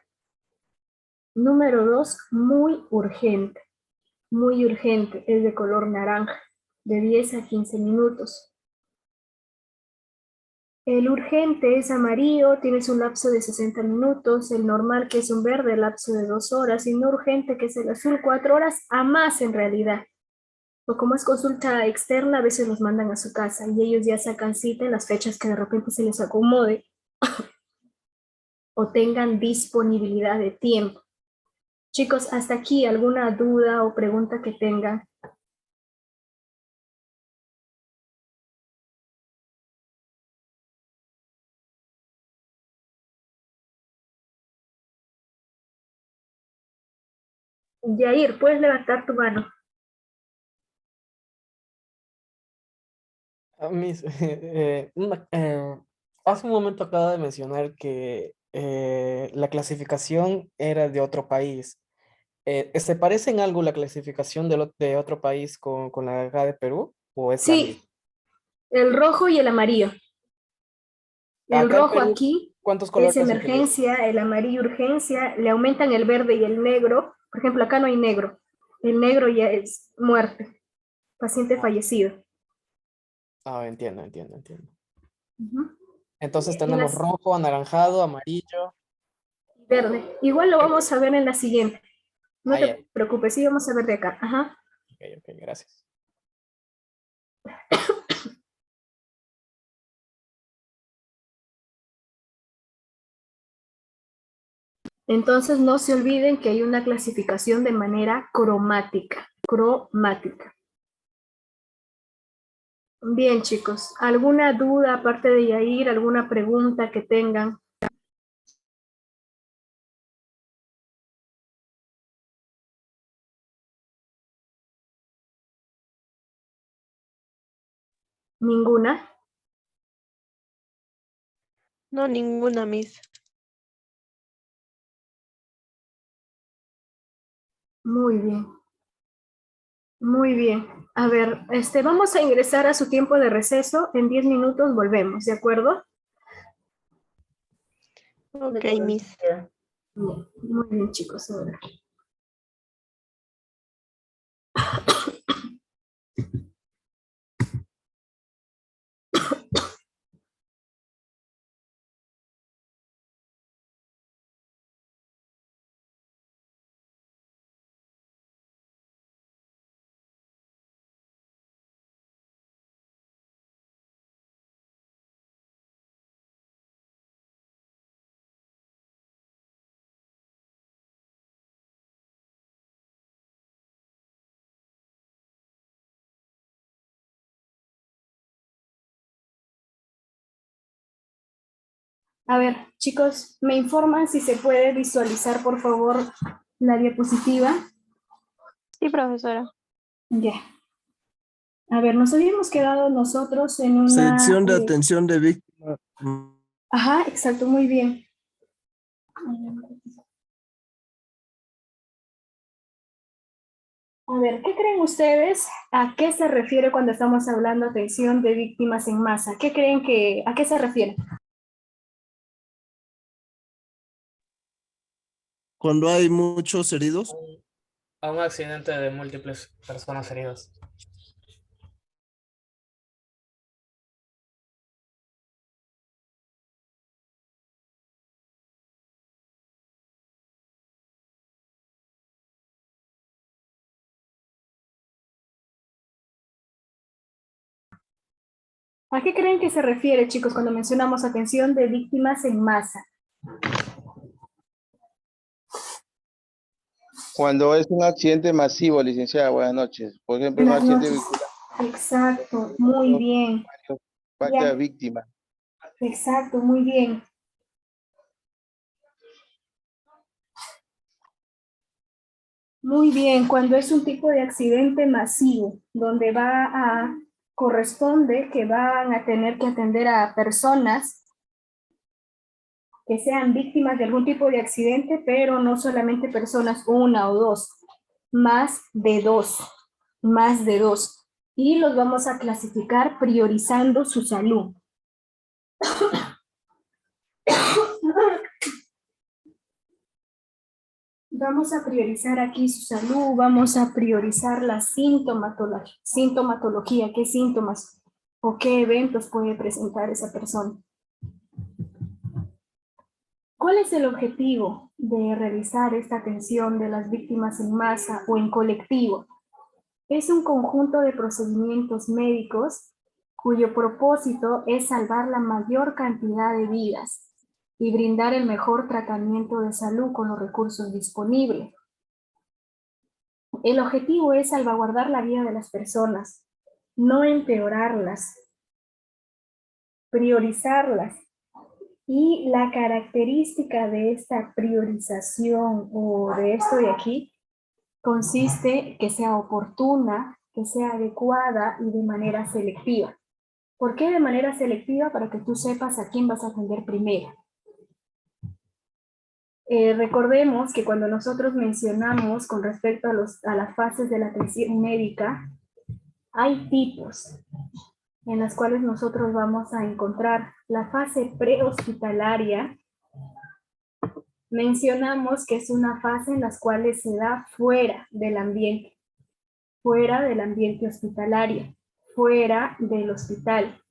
Número 2, muy urgente. Muy urgente, es de color naranja, de 10 a 15 minutos. El urgente es amarillo, tienes un lapso de 60 minutos. El normal, que es un verde, lapso de 2 horas. Y no urgente, que es el azul, 4 horas, a más en realidad. O como es consulta externa, a veces los mandan a su casa y ellos ya sacan cita en las fechas que de repente se les acomode o tengan disponibilidad de tiempo. Chicos, hasta aquí, ¿alguna duda o pregunta que tengan? Yair, puedes levantar tu mano. Hace un momento acaba de mencionar que la clasificación era de otro país. ¿Se parece en algo la clasificación de otro país con la de acá de Perú? ¿O es la misma? Sí, el rojo y el amarillo. El Acá en rojo Perú, aquí ¿cuántos es colores se utilizan? emergencia, el amarillo urgencia, le aumentan el verde y el negro. Por ejemplo, acá no hay negro. El negro ya es muerte, paciente Ah, fallecido. entiendo, entiendo, entiendo. Ujú. Entonces En tenemos las rojo, anaranjado, amarillo. verde. Igual lo vamos a ver en la siguiente. No Ah, ya. te preocupes, sí, vamos a ver de acá. Ajá. Ok, ok, gracias. Entonces no se olviden que hay una clasificación de manera cromática. Cromática. Bien, chicos. ¿Alguna duda aparte de Yair? ¿Alguna pregunta que tengan? ¿Ninguna? No, ninguna, Miss. Muy bien. Muy bien. A ver, vamos a ingresar a su tiempo de receso. En 10 minutos volvemos, ¿de acuerdo? De Ok, acuerdo, Miss. licenciada. Bien. Muy bien, chicos. Ahora. A ver, chicos, ¿me informan si se puede visualizar, por favor, la diapositiva? Sí, profesora. Ya. A ver, nos habíamos quedado nosotros en una... Sección de atención de víctimas. Ajá, exacto, muy bien. A ver, ¿qué creen ustedes? ¿A qué se refiere cuando estamos hablando de atención de víctimas en masa? ¿Qué creen que, a qué se refiere? Cuando hay muchos heridos. A un accidente de múltiples personas heridas. ¿A qué creen que se refiere, chicos, cuando mencionamos atención de víctimas en masa? Cuando es un accidente masivo, licenciada, buenas noches. Por ejemplo, un Buenas accidente noches. vehicular. Exacto, muy bien. Varias Ya, víctimas. exacto, muy bien. Muy bien, cuando es un tipo de accidente masivo, donde corresponde que van a tener que atender a personas que sean víctimas de algún tipo de accidente, pero no solamente personas, una o dos, más de dos, más de dos. Y los vamos a clasificar priorizando su salud. Vamos a priorizar aquí su salud, vamos a priorizar la sintomatología, qué síntomas o qué eventos puede presentar esa persona. ¿Cuál es el objetivo de realizar esta atención de las víctimas en masa o en colectivo? Es un conjunto de procedimientos médicos cuyo propósito es salvar la mayor cantidad de vidas y brindar el mejor tratamiento de salud con los recursos disponibles. El objetivo es salvaguardar la vida de las personas, no empeorarlas, priorizarlas. Y la característica de esta priorización o de esto de aquí consiste que sea oportuna, que sea adecuada y de manera selectiva. ¿Por qué de manera selectiva? Para que tú sepas a quién vas a atender primero. Recordemos que cuando nosotros mencionamos con respecto a las fases de la atención médica, hay tipos en las cuales nosotros vamos a encontrar la fase prehospitalaria. Mencionamos que es una fase en la cual se da fuera del ambiente hospitalario, fuera del hospital.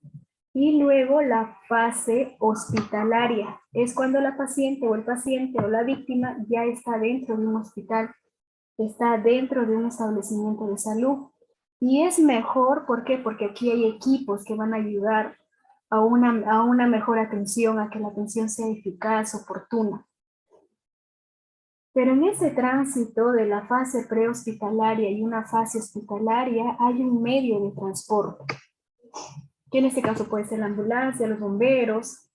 Y luego la fase hospitalaria es cuando la paciente o el paciente o la víctima ya está dentro de un hospital, está dentro de un establecimiento de salud. Y es mejor, ¿por qué? Porque aquí hay equipos que van a ayudar a una mejor atención, a que la atención sea eficaz, oportuna. Pero en ese tránsito de la fase prehospitalaria y una fase hospitalaria hay un medio de transporte, que en este caso puede ser la ambulancia, los bomberos.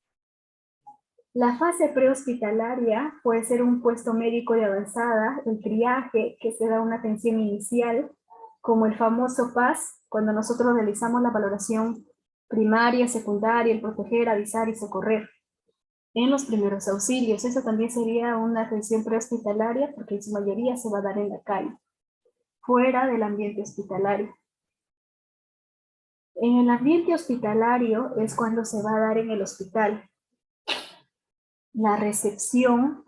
La fase prehospitalaria puede ser un puesto médico de avanzada, el triaje, que se da una atención inicial, como el famoso PAS, cuando nosotros realizamos la valoración primaria, secundaria, el proteger, avisar y socorrer. En los primeros auxilios, eso también sería una atención prehospitalaria porque en su mayoría se va a dar en la calle, fuera del ambiente hospitalario. En el ambiente hospitalario es cuando se va a dar en el hospital. La recepción,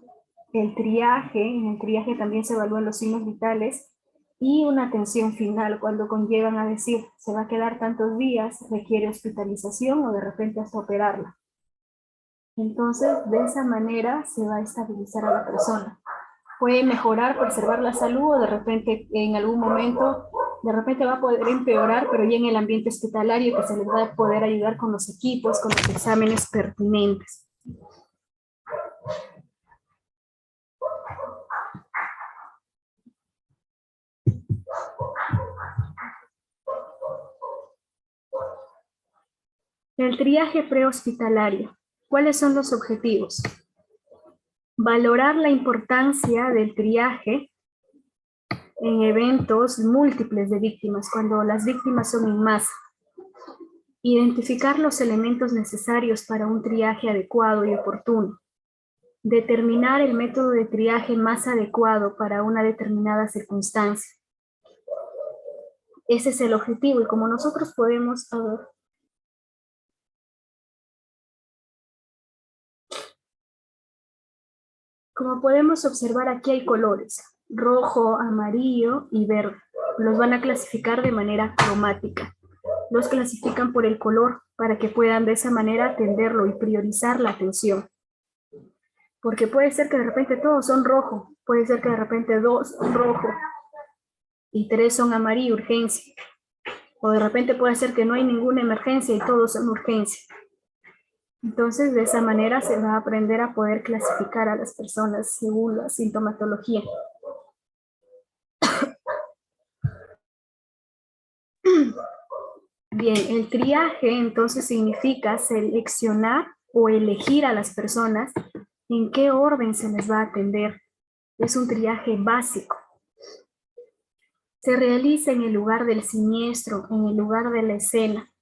el triaje, en el triaje también se evalúan los signos vitales y una atención final cuando conllevan a decir se va a quedar tantos días, requiere hospitalización o de repente hasta operarla. Entonces, de esa manera se va a estabilizar a la persona. Puede mejorar, preservar la salud o de repente en algún momento, de repente va a poder empeorar, pero ya en el ambiente hospitalario que se les va a poder ayudar con los equipos, con los exámenes pertinentes. El triaje prehospitalario. ¿Cuáles son los objetivos? Valorar la importancia del triaje en eventos múltiples de víctimas, cuando las víctimas son en masa. Identificar los elementos necesarios para un triaje adecuado y oportuno. Determinar el método de triaje más adecuado para una determinada circunstancia. Ese es el objetivo, y como nosotros podemos, a ver, como podemos observar, aquí hay colores: rojo, amarillo y verde. Los van a clasificar de manera cromática. Los clasifican por el color para que puedan de esa manera atenderlo y priorizar la atención. Porque puede ser que de repente todos son rojo, puede ser que de repente 2 son rojo y 3 son amarillo, urgencia. O de repente puede ser que no hay ninguna emergencia y todos son urgencia. Entonces, de esa manera se va a aprender a poder clasificar a las personas según la sintomatología. Bien, el triaje entonces significa seleccionar o elegir a las personas en qué orden se les va a atender. Es un triaje básico. Se realiza en el lugar del siniestro, en el lugar de la escena,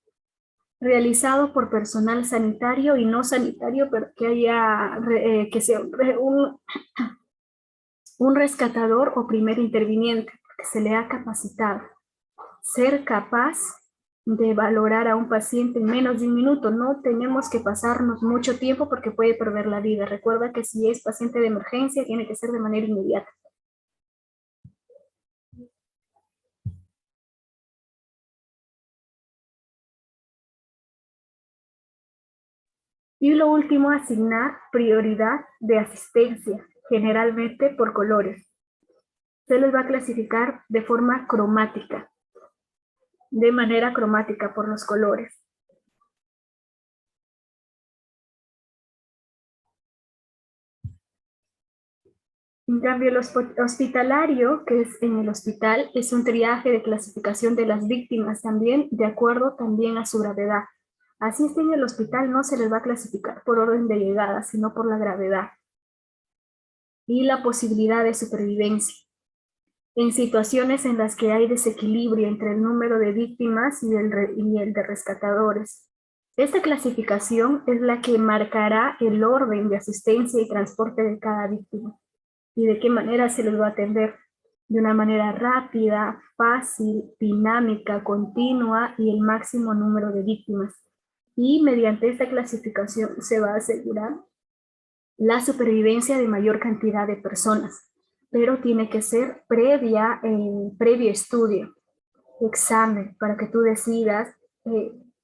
realizado por personal sanitario y no sanitario, pero que haya que sea un rescatador o primer interviniente, que se le ha capacitado. Ser capaz de valorar a un paciente en menos de un minuto. No tenemos que pasarnos mucho tiempo porque puede perder la vida. Recuerda que si es paciente de emergencia, tiene que ser de manera inmediata. Y lo último, asignar prioridad de asistencia, generalmente por colores. Se les va a clasificar de forma cromática, de manera cromática por los colores. En cambio, el hospitalario, que es en el hospital, es un triaje de clasificación de las víctimas también, de acuerdo también a su gravedad. Así es, en el hospital no se les va a clasificar por orden de llegada, sino por la gravedad y la posibilidad de supervivencia. En situaciones en las que hay desequilibrio entre el número de víctimas y el de rescatadores. Esta clasificación es la que marcará el orden de asistencia y transporte de cada víctima y de qué manera se les va a atender, de una manera rápida, fácil, dinámica, continua y el máximo número de víctimas. Y mediante esta clasificación se va a asegurar la supervivencia de mayor cantidad de personas, pero tiene que ser previo estudio, examen, para que tú decidas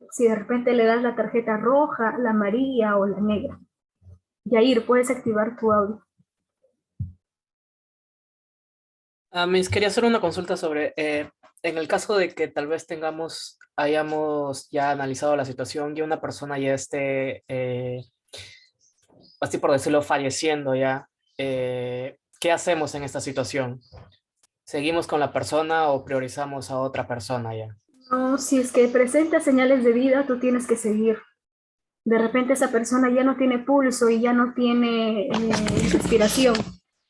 si de repente le das la tarjeta roja, la amarilla o la negra. Yair, puedes activar tu audio. Miss, quería hacer una consulta sobre, en el caso de que tal vez hayamos ya analizado la situación y una persona ya esté, así por decirlo, falleciendo ya, ¿qué hacemos en esta situación? ¿Seguimos con la persona o priorizamos a otra persona ya? No, si es que presenta señales de vida, tú tienes que seguir. De repente esa persona ya no tiene pulso y ya no tiene respiración,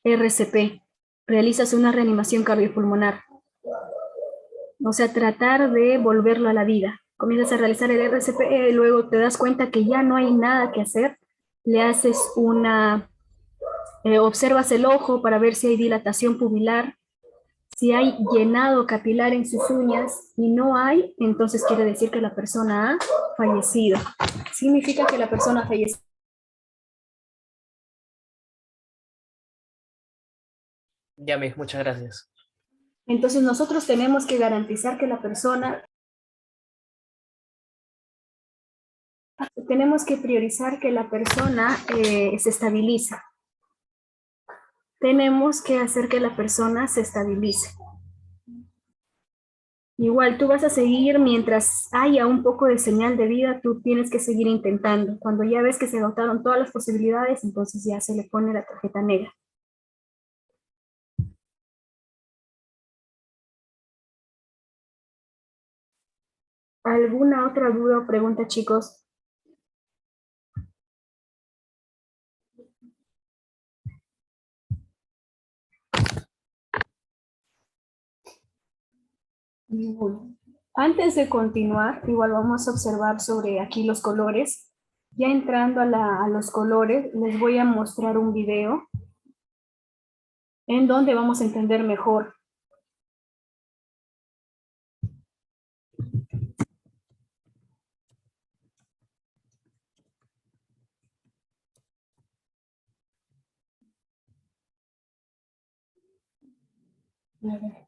RCP. Realizas una reanimación cardiopulmonar. O sea, tratar de volverlo a la vida. Comienzas a realizar el RCP, luego te das cuenta que ya no hay nada que hacer. Le haces observas el ojo para ver si hay dilatación pubilar, si hay llenado capilar en sus uñas y no hay, entonces quiere decir que la persona ha fallecido. Significa que la persona ha fallecido. Ya, Miss, muchas gracias. Entonces nosotros tenemos que garantizar que la persona, tenemos que priorizar que la persona se estabilice. Tenemos que hacer que la persona se estabilice. Igual tú vas a seguir mientras haya un poco de señal de vida, tú tienes que seguir intentando. Cuando ya ves que se agotaron todas las posibilidades, entonces ya se le pone la tarjeta negra. ¿Alguna otra duda o pregunta, chicos? Bueno, antes de continuar, igual vamos a observar sobre aquí los colores. Ya entrando a los colores, les voy a mostrar un video en donde vamos a entender mejor. A ver.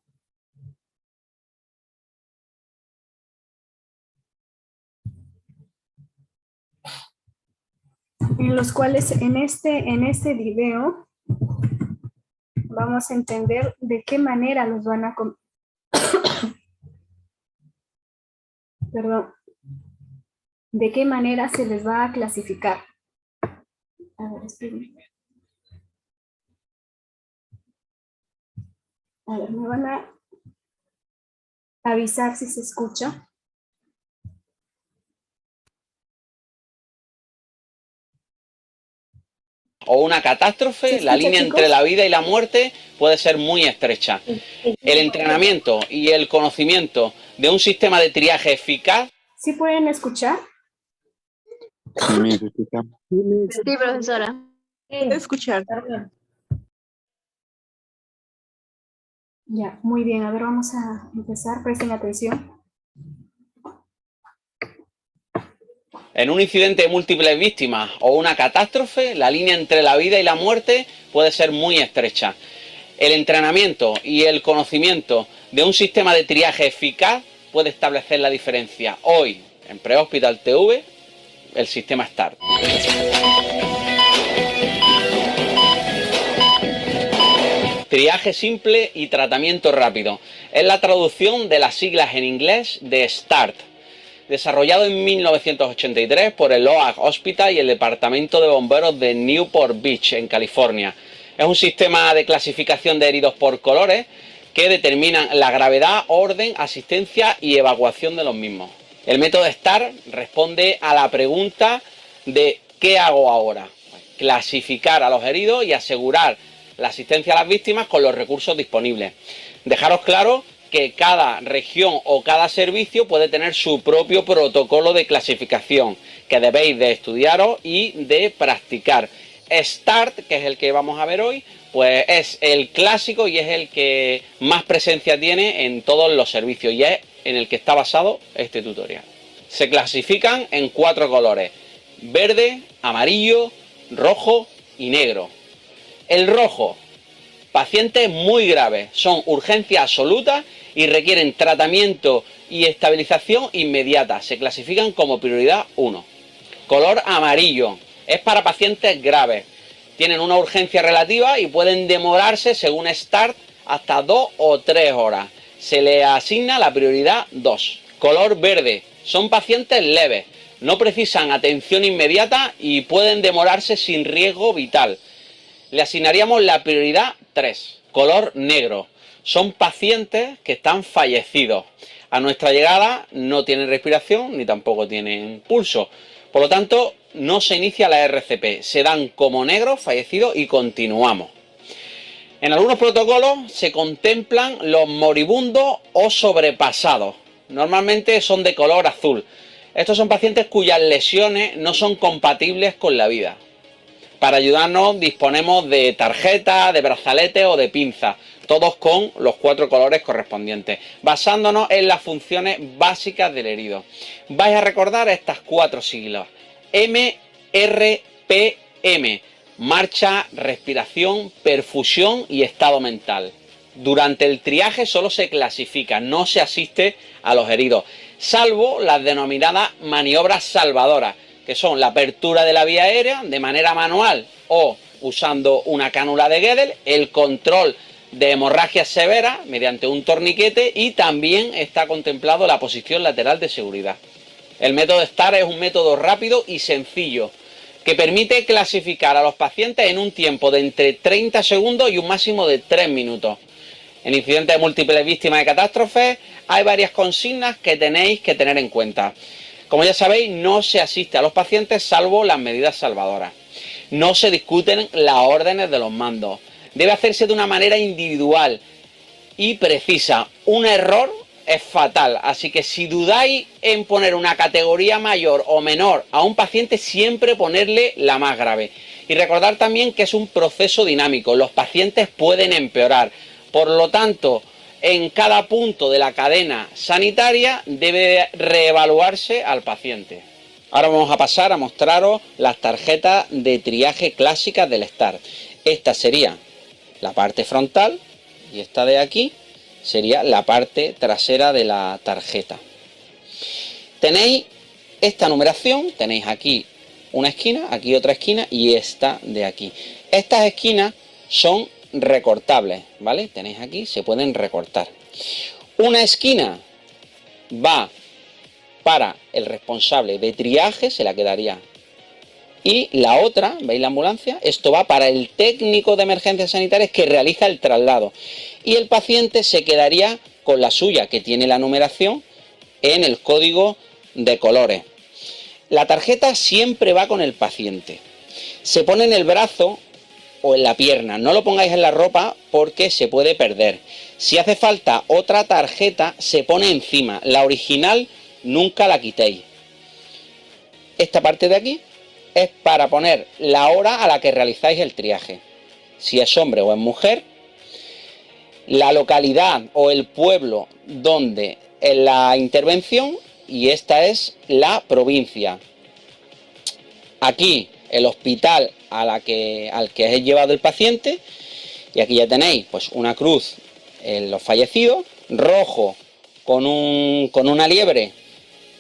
En los cuales en este video vamos a entender de qué manera los van a perdón, de qué manera se les va a clasificar. A ver, espérenme. A ver, me van a avisar si se escucha. O una catástrofe, la línea entre la vida y la muerte puede ser muy estrecha. El entrenamiento y el conocimiento de un sistema de triaje eficaz. ¿Sí pueden escuchar? Sí, profesora. Puedo escuchar. Ya, muy bien. A ver, vamos a empezar. Presten atención. En un incidente de múltiples víctimas o una catástrofe, la línea entre la vida y la muerte puede ser muy estrecha. El entrenamiento y el conocimiento de un sistema de triaje eficaz puede establecer la diferencia. Hoy, en Prehospital TV, el sistema START. Triaje simple y tratamiento rápido. Es la traducción de las siglas en inglés de START. Desarrollado en 1983 por el Oak Hospital y el Departamento de Bomberos de Newport Beach, en California. Es un sistema de clasificación de heridos por colores que determinan la gravedad, orden, asistencia y evacuación de los mismos. El método START responde a la pregunta de ¿qué hago ahora? Clasificar a los heridos y asegurar la asistencia a las víctimas con los recursos disponibles. Dejaros claro que cada región o cada servicio puede tener su propio protocolo de clasificación que debéis de estudiaros y de practicar. START, que es el que vamos a ver hoy, pues es el clásico y es el que más presencia tiene en todos los servicios y es en el que está basado este tutorial. Se clasifican en 4 colores: verde, amarillo, rojo y negro. El rojo: pacientes muy graves, son urgencia absoluta y requieren tratamiento y estabilización inmediata. Se clasifican como prioridad 1. Color amarillo: es para pacientes graves. Tienen una urgencia relativa y pueden demorarse, según START, hasta 2 o 3 horas. Se le asigna la prioridad 2. Color verde: son pacientes leves, no precisan atención inmediata y pueden demorarse sin riesgo vital. Le asignaríamos la prioridad 3. Color negro: son pacientes que están fallecidos. A nuestra llegada no tienen respiración ni tampoco tienen pulso. Por lo tanto, no se inicia la RCP. Se dan como negros, fallecidos, y continuamos. En algunos protocolos se contemplan los moribundos o sobrepasados. Normalmente son de color azul. Estos son pacientes cuyas lesiones no son compatibles con la vida. Para ayudarnos disponemos de tarjetas, de brazaletes o de pinzas, todos con los 4 colores correspondientes, basándonos en las funciones básicas del herido. Vais a recordar estas 4 siglas: MRPM, marcha, respiración, perfusión y estado mental. Durante el triaje solo se clasifica, no se asiste a los heridos, salvo las denominadas maniobras salvadoras, que son la apertura de la vía aérea de manera manual o usando una cánula de Guedel, el control de hemorragias severas mediante un torniquete y también está contemplado la posición lateral de seguridad. El método START es un método rápido y sencillo que permite clasificar a los pacientes en un tiempo de entre 30 segundos y un máximo de 3 minutos. En incidentes de múltiples víctimas de catástrofes hay varias consignas que tenéis que tener en cuenta. Como ya sabéis, no se asiste a los pacientes salvo las medidas salvadoras. No se discuten las órdenes de los mandos. Debe hacerse de una manera individual y precisa. Un error es fatal. Así que si dudáis en poner una categoría mayor o menor a un paciente, siempre ponerle la más grave. Y recordar también que es un proceso dinámico, los pacientes pueden empeorar. Por lo tanto, en cada punto de la cadena sanitaria debe reevaluarse al paciente. Ahora vamos a pasar a mostraros las tarjetas de triaje clásicas del START. Esta sería la parte frontal y esta de aquí sería la parte trasera de la tarjeta. Tenéis esta numeración, tenéis aquí una esquina, aquí otra esquina y esta de aquí. Estas esquinas son recortables, ¿vale? Tenéis aquí, se pueden recortar. Una esquina va para el responsable de triaje, se la quedaría. Y la otra, ¿veis la ambulancia? Esto va para el técnico de emergencias sanitarias que realiza el traslado. Y el paciente se quedaría con la suya, que tiene la numeración en el código de colores. La tarjeta siempre va con el paciente. Se pone en el brazo o en la pierna. No lo pongáis en la ropa porque se puede perder. Si hace falta otra tarjeta, se pone encima. La original nunca la quitéis. Esta parte de aquí es para poner la hora a la que realizáis el triaje. Si es hombre o es mujer, la localidad o el pueblo donde es la intervención y esta es la provincia. Aquí el hospital al que es llevado el paciente y aquí ya tenéis pues una cruz en los fallecidos, rojo con una liebre,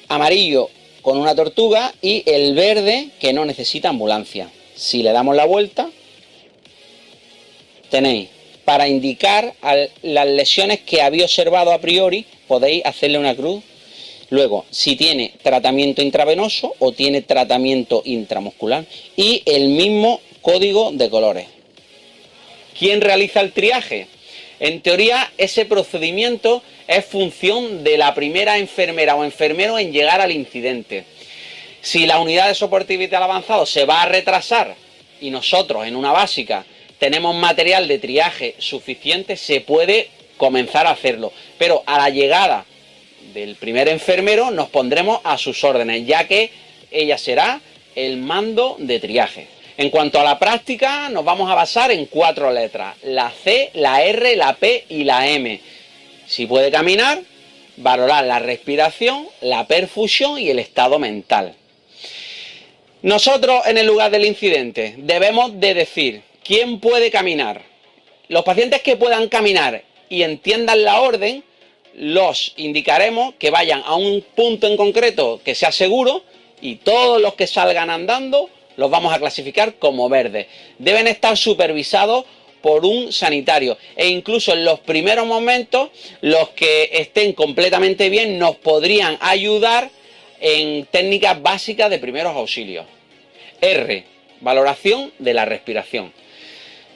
amarillo con una tortuga y el verde que no necesita ambulancia. Si le damos la vuelta, tenéis para indicar las lesiones que habéis observado a priori, podéis hacerle una cruz. Luego, si tiene tratamiento intravenoso o tiene tratamiento intramuscular y el mismo código de colores. ¿Quién realiza el triaje? En teoría, ese procedimiento es función de la primera enfermera o enfermero en llegar al incidente. Si la unidad de soporte vital avanzado se va a retrasar y nosotros en una básica tenemos material de triaje suficiente, se puede comenzar a hacerlo. Pero a la llegada del primer enfermero nos pondremos a sus órdenes, ya que ella será el mando de triaje. En cuanto a la práctica, nos vamos a basar en 4 letras, la C, la R, la P y la M. Si puede caminar, valorar la respiración, la perfusión y el estado mental. Nosotros, en el lugar del incidente, debemos de decir quién puede caminar. Los pacientes que puedan caminar y entiendan la orden, los indicaremos que vayan a un punto en concreto que sea seguro y todos los que salgan andando los vamos a clasificar como verdes. Deben estar supervisados por un sanitario e incluso en los primeros momentos los que estén completamente bien nos podrían ayudar en técnicas básicas de primeros auxilios. R, valoración de la respiración.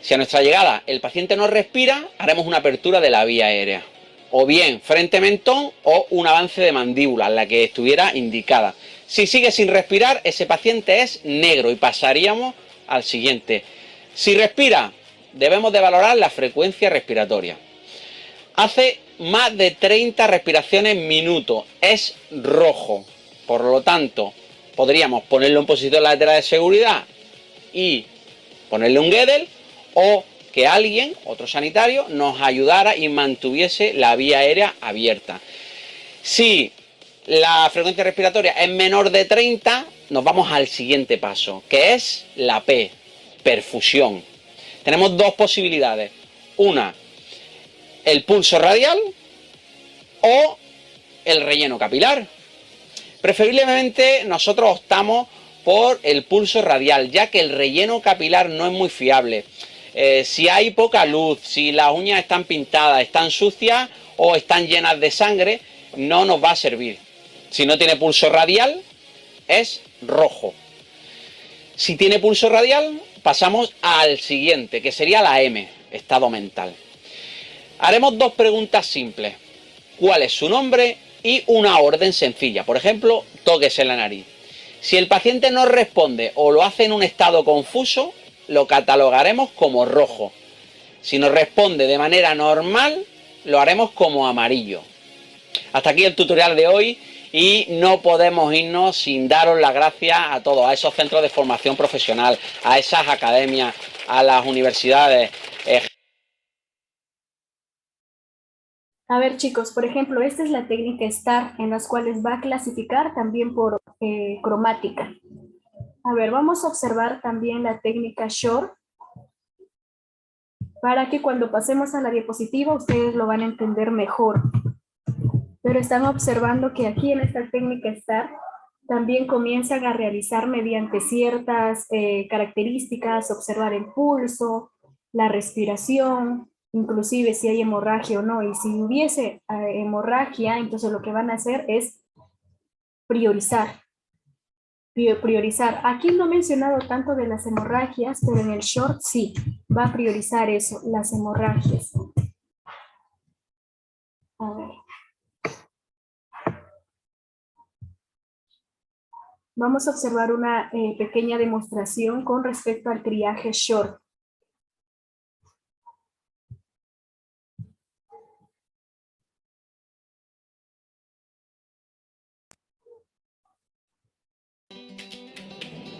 Si a nuestra llegada el paciente no respira, haremos una apertura de la vía aérea, o bien frente mentón o un avance de mandíbula, la que estuviera indicada. Si sigue sin respirar, ese paciente es negro y pasaríamos al siguiente. Si respira, debemos de valorar la frecuencia respiratoria. Hace más de 30 respiraciones minuto, es rojo, por lo tanto podríamos ponerlo en posición lateral de seguridad y ponerle un Guedel, o que alguien, otro sanitario, nos ayudara y mantuviese la vía aérea abierta. Si la frecuencia respiratoria es menor de 30, nos vamos al siguiente paso, que es la P, perfusión. Tenemos dos posibilidades. Una, el pulso radial o el relleno capilar. Preferiblemente nosotros optamos por el pulso radial, ya que el relleno capilar no es muy fiable. Si hay poca luz, si las uñas están pintadas, están sucias o están llenas de sangre, no nos va a servir. Si no tiene pulso radial, es rojo. Si tiene pulso radial, pasamos al siguiente, que sería la M, estado mental. Haremos dos preguntas simples. ¿Cuál es su nombre? Y una orden sencilla. Por ejemplo, tóquese la nariz. Si el paciente no responde o lo hace en un estado confuso, lo catalogaremos como rojo. Si nos responde de manera normal, lo haremos como amarillo. Hasta aquí el tutorial de hoy y no podemos irnos sin daros las gracias a todos, a esos centros de formación profesional, a esas academias, a las universidades. A ver, chicos, por ejemplo, esta es la técnica STAR, en las cuales va a clasificar también por cromática. A ver, vamos a observar también la técnica SHORT, para que cuando pasemos a la diapositiva ustedes lo van a entender mejor. Pero están observando que aquí en esta técnica STAR también comienzan a realizar mediante ciertas características, observar el pulso, la respiración, inclusive si hay hemorragia o no. Y si hubiese hemorragia, entonces lo que van a hacer es priorizar. Aquí no he mencionado tanto de las hemorragias, pero en el short sí, va a priorizar eso, las hemorragias. A ver. Vamos a observar una pequeña demostración con respecto al triaje short.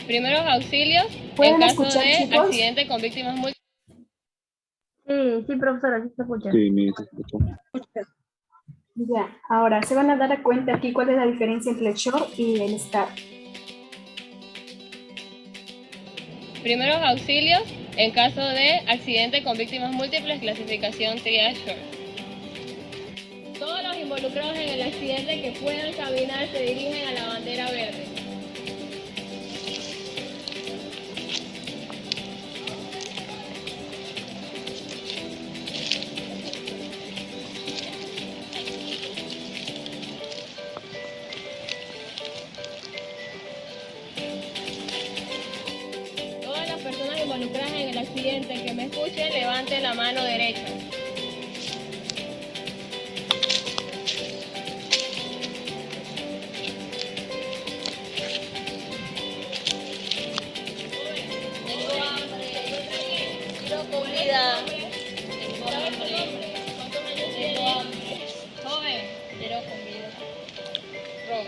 Primeros auxilios en ¿Pueden caso escuchar, de chicos? accidente con víctimas múltiples. Sí, profesora, sí se escucha. Sí, mi se escucha. Ya, ahora se van a dar cuenta aquí cuál es la diferencia entre el short y el STAR. Primeros auxilios en caso de accidente con víctimas múltiples, clasificación triage short. Todos los involucrados en el accidente que puedan caminar se dirigen a la bandera verde. Todas las personas involucradas en el accidente que me escuchen, levanten la mano derecha. Tengo hambre, quiero comida. ¿Sabes tu nombre? ¿Cuántos años tienes? Joven, quiero comida. Rojo.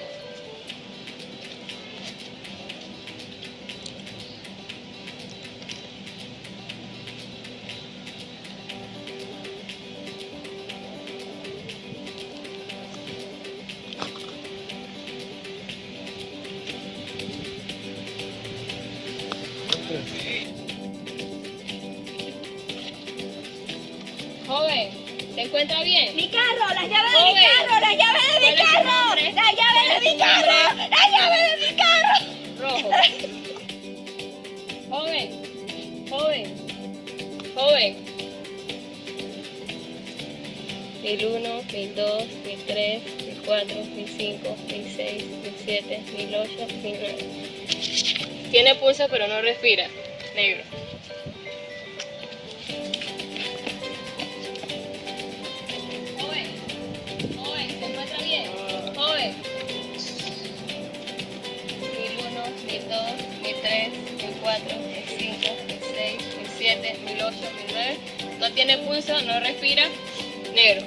Joven, ¿se encuentra bien? Mi carro, las llaves Joven. de mi carro, las llaves de mi ¿Cuál es su carro, nombre? las llaves ¿Cuál de es mi su carro, nombre? las llaves de mi carro. Rojo. Joven, joven, joven. 1001, 1002, 1003, 1004, 1005, 1006, 1007, 1008, 1009. Tiene pulso pero no respira. Negro. Joven, joven, ¿se encuentra bien? Joven. 1001, 1002, 1003, 1004, 1005, 1006, 1007, 1008, 1009. No tiene pulso, no respira. Negro.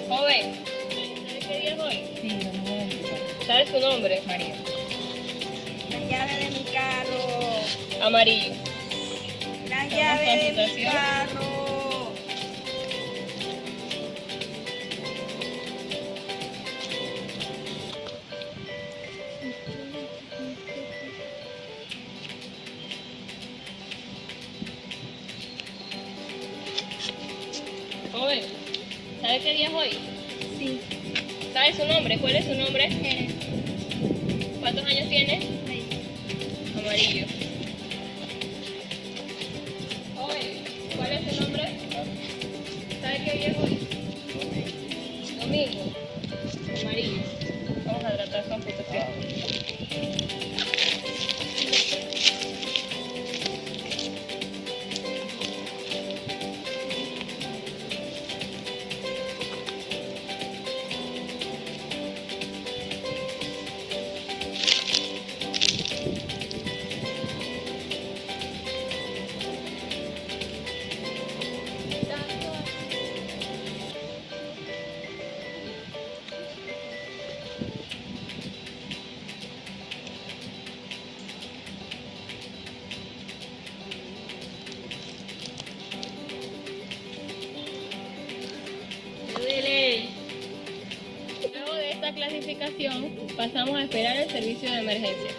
Joven, ¿sabes qué día es hoy? Sí, ¿sabes su nombre? María. Las llaves de mi carro, Amarillo. las llaves de mi concentración. carro. Joven, ¿sabe qué día es hoy? Sí, ¿Sabe su nombre? ¿Cuál es su nombre? Jerez. ¿Cuántos años tiene? Amarillo. Joven, ¿cuál es su nombre? ¿Sabe qué día es hoy? Domingo. Amarillo. Vamos a tratar computación. continuación, pasamos a esperar el servicio de emergencia.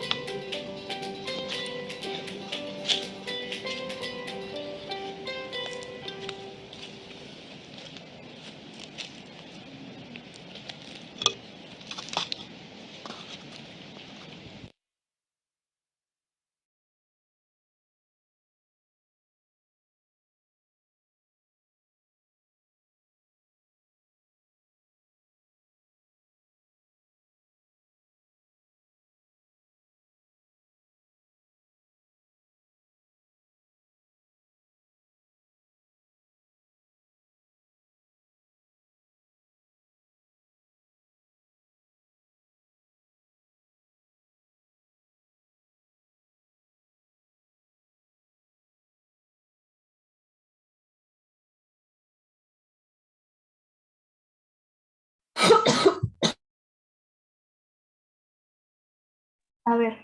A ver,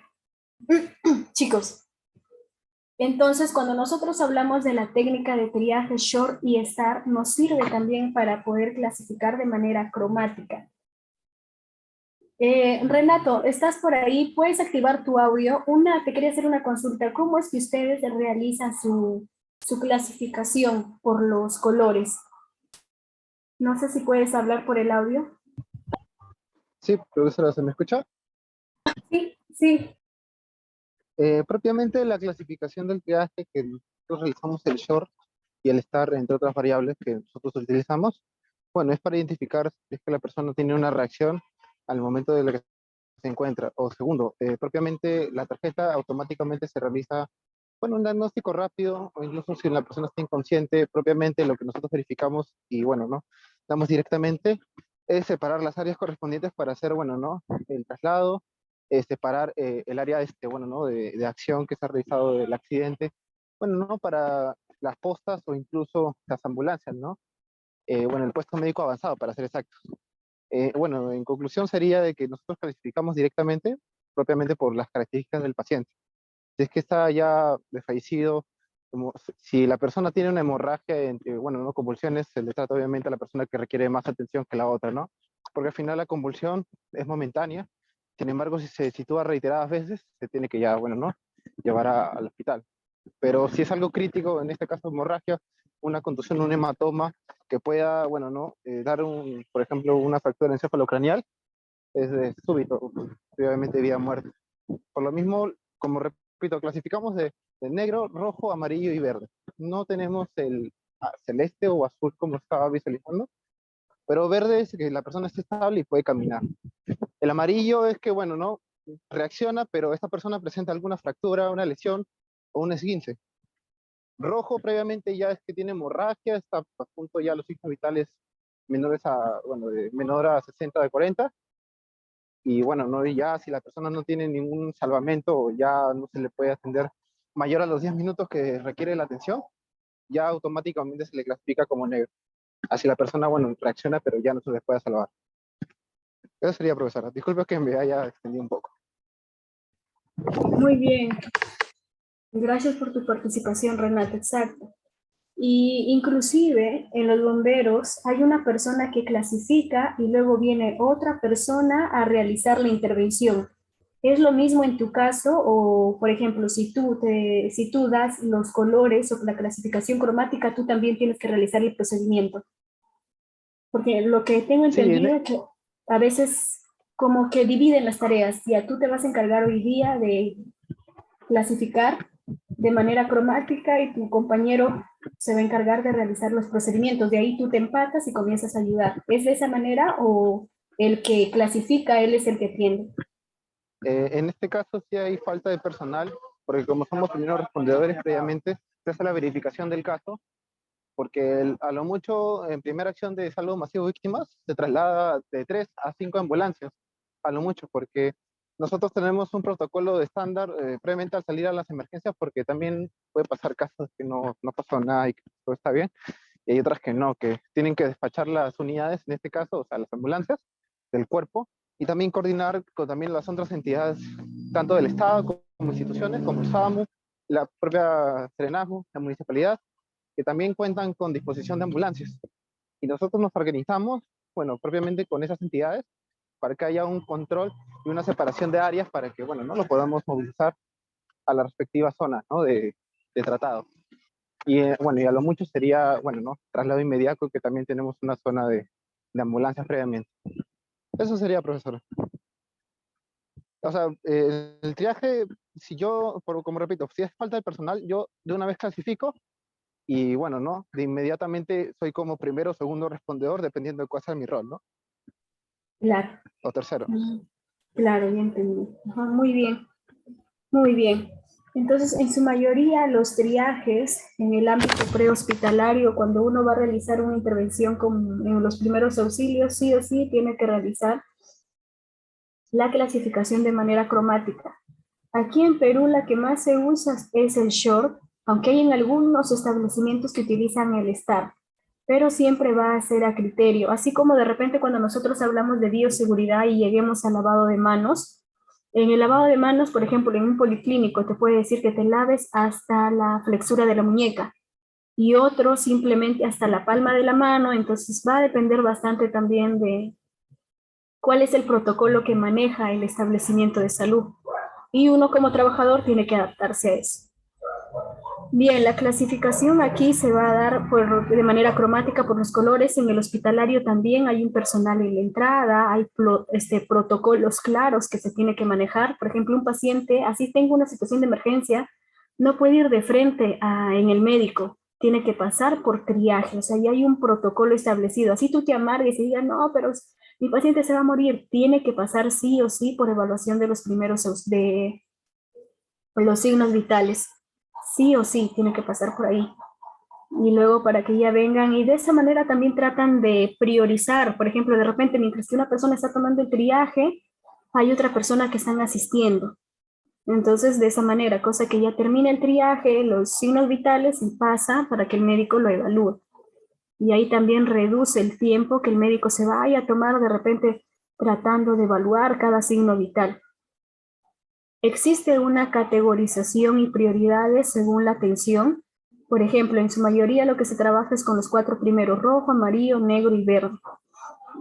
chicos, entonces cuando nosotros hablamos de la técnica de triaje Short y STAR, nos sirve también para poder clasificar de manera cromática. Renato, ¿estás por ahí? ¿Puedes activar tu audio? Te quería hacer una consulta. ¿Cómo es que ustedes realizan su clasificación por los colores? No sé si puedes hablar por el audio. Sí, profesora, ¿se me escucha? Sí, sí. Propiamente la clasificación del triaje que nosotros realizamos el short y el star, entre otras variables que nosotros utilizamos, bueno, es para identificar si es que la persona tiene una reacción al momento de la que se encuentra. O segundo, propiamente la tarjeta automáticamente se realiza, bueno, un diagnóstico rápido, o incluso si la persona está inconsciente, propiamente lo que nosotros verificamos y bueno, ¿no? Damos directamente es separar las áreas correspondientes para hacer, bueno, ¿no? El traslado, separar el área, bueno, ¿no? De acción que se ha realizado del accidente, bueno, ¿no? Para las postas o incluso las ambulancias, ¿no? Bueno, el puesto médico avanzado, para ser exactos. Bueno, en conclusión sería de que nosotros clasificamos directamente, propiamente por las características del paciente. Si es que está ya desfallecido, como si la persona tiene una hemorragia entre, bueno, ¿no? Convulsiones, se le trata obviamente a la persona que requiere más atención que la otra, ¿no? Porque al final la convulsión es momentánea, sin embargo, si se sitúa reiteradas veces, se tiene que ya, bueno, ¿no? Llevar al hospital. Pero si es algo crítico, en este caso hemorragia, una contusión, un hematoma, que pueda, bueno, ¿no? Dar, por ejemplo, una fractura encefalocraneal, es de súbito, obviamente vida o muerte. Por lo mismo, como repito, clasificamos de negro, rojo, amarillo y verde. No tenemos el celeste o azul como estaba visualizando, pero verde es que la persona esté estable y puede caminar. El amarillo es que, bueno, no reacciona, pero esta persona presenta alguna fractura, una lesión o un esguince. Rojo previamente ya es que tiene hemorragia, está a punto ya los signos vitales menores a, bueno, de menor a 60 de 40. Y bueno, no, ya si la persona no tiene ningún salvamento o ya no se le puede atender mayor a los 10 minutos que requiere la atención, ya automáticamente se le clasifica como negro. Así la persona, bueno, reacciona, pero ya no se le puede salvar. Eso sería, profesora. Disculpe que me haya extendido un poco. Muy bien. Gracias por tu participación, Renato. Exacto. Y inclusive en los bomberos hay una persona que clasifica y luego viene otra persona a realizar la intervención. ¿Es lo mismo en tu caso? O, por ejemplo, si tú das los colores o la clasificación cromática, tú también tienes que realizar el procedimiento. Porque lo que tengo entendido es que a veces como que dividen las tareas. Ya tú te vas a encargar hoy día de clasificar de manera cromática y tu compañero se va a encargar de realizar los procedimientos. De ahí tú te empatas y comienzas a ayudar. ¿Es de esa manera o el que clasifica, él es el que atiende? En este caso sí hay falta de personal, porque como somos primeros respondedores previamente, se hace la verificación del caso, porque a lo mucho en primera acción de salvo masivo de víctimas se traslada de 3 a 5 ambulancias, a lo mucho, porque nosotros tenemos un protocolo de estándar previamente al salir a las emergencias, porque también puede pasar casos que no pasó nada y que todo está bien, y hay otras que no, que tienen que despachar las unidades, en este caso, o sea, las ambulancias del cuerpo, y también coordinar con también las otras entidades, tanto del Estado como instituciones, como el SAMU, la propia Serenazgo, la municipalidad, que también cuentan con disposición de ambulancias. Y nosotros nos organizamos, bueno, propiamente con esas entidades para que haya un control y una separación de áreas para que, bueno, ¿no? Lo podamos movilizar a la respectiva zona, ¿no? de tratado. Y bueno, y a lo mucho sería, bueno, ¿no? Traslado inmediato, que también tenemos una zona de ambulancias previamente. Eso sería, profesor. O sea, el triaje, si yo, como repito, si es falta de personal, yo de una vez clasifico y bueno, ¿no? De inmediatamente soy como primero o segundo respondedor, dependiendo de cuál sea mi rol, ¿no? Claro. O tercero. Claro, ya entendí. Ajá, muy bien, muy bien. Entonces, en su mayoría, los triajes en el ámbito prehospitalario, cuando uno va a realizar una intervención en los primeros auxilios, sí o sí tiene que realizar la clasificación de manera cromática. Aquí en Perú la que más se usa es el short, aunque hay en algunos establecimientos que utilizan el STAR, pero siempre va a ser a criterio. Así como de repente cuando nosotros hablamos de bioseguridad y lleguemos al lavado de manos, en el lavado de manos, por ejemplo, en un policlínico te puede decir que te laves hasta la flexura de la muñeca y otro simplemente hasta la palma de la mano, entonces va a depender bastante también de cuál es el protocolo que maneja el establecimiento de salud. Y uno como trabajador tiene que adaptarse a eso. Bien, la clasificación aquí se va a dar de manera cromática por los colores. En el hospitalario también hay un personal en la entrada, hay protocolos claros que se tiene que manejar. Por ejemplo, un paciente, así tengo una situación de emergencia, no puede ir de frente en el médico, tiene que pasar por triaje, o sea, ya hay un protocolo establecido. Así tú te amargues y digas, no, pero mi paciente se va a morir, tiene que pasar sí o sí por evaluación de los primeros, de los signos vitales. Sí o sí, tiene que pasar por ahí. Y luego para que ya vengan, y de esa manera también tratan de priorizar. Por ejemplo, de repente, mientras que una persona está tomando el triaje, hay otra persona que están asistiendo. Entonces, de esa manera, cosa que ya termina el triaje, los signos vitales, y pasa para que el médico lo evalúe. Y ahí también reduce el tiempo que el médico se vaya a tomar de repente tratando de evaluar cada signo vital. Existe una categorización y prioridades según la atención. Por ejemplo, en su mayoría lo que se trabaja es con los 4 primeros, rojo, amarillo, negro y verde.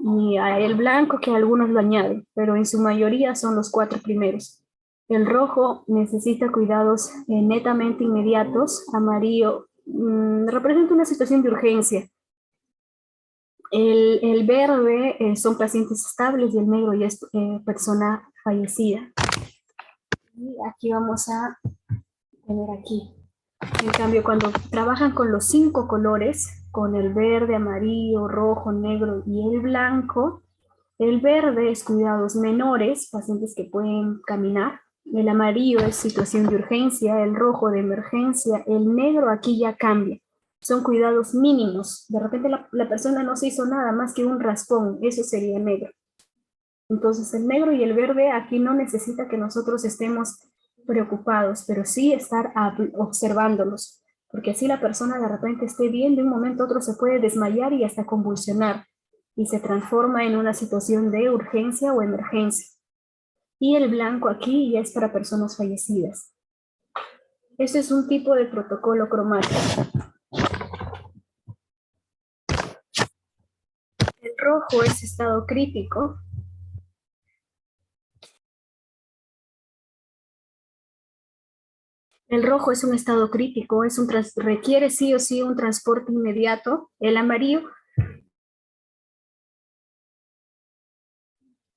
Y el blanco que algunos lo añaden, pero en su mayoría son los 4 primeros. El rojo necesita cuidados netamente inmediatos. Amarillo representa una situación de urgencia. El verde son pacientes estables y el negro ya es persona fallecida. Y aquí vamos a tener aquí. En cambio, cuando trabajan con los 5 colores, con el verde, amarillo, rojo, negro y el blanco, el verde es cuidados menores, pacientes que pueden caminar. El amarillo es situación de urgencia, el rojo de emergencia, el negro aquí ya cambia. Son cuidados mínimos. De repente la persona no se hizo nada más que un raspón, eso sería negro. Entonces el negro y el verde aquí no necesita que nosotros estemos preocupados, pero sí estar observándolos, porque así la persona de repente esté bien, de un momento a otro se puede desmayar y hasta convulsionar, y se transforma en una situación de urgencia o emergencia. Y el blanco aquí ya es para personas fallecidas. Este es un tipo de protocolo cromático. El rojo es estado crítico. El rojo es un estado crítico, requiere sí o sí un transporte inmediato. El amarillo,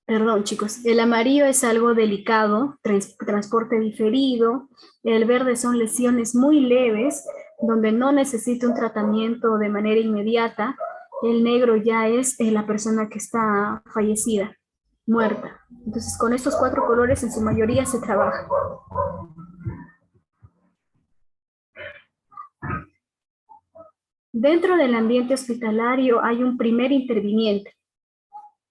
perdón chicos, el amarillo es algo delicado, transporte diferido. El verde son lesiones muy leves, donde no necesita un tratamiento de manera inmediata. El negro ya es la persona que está fallecida, muerta. Entonces con estos 4 colores en su mayoría se trabaja. Dentro del ambiente hospitalario hay un primer interviniente,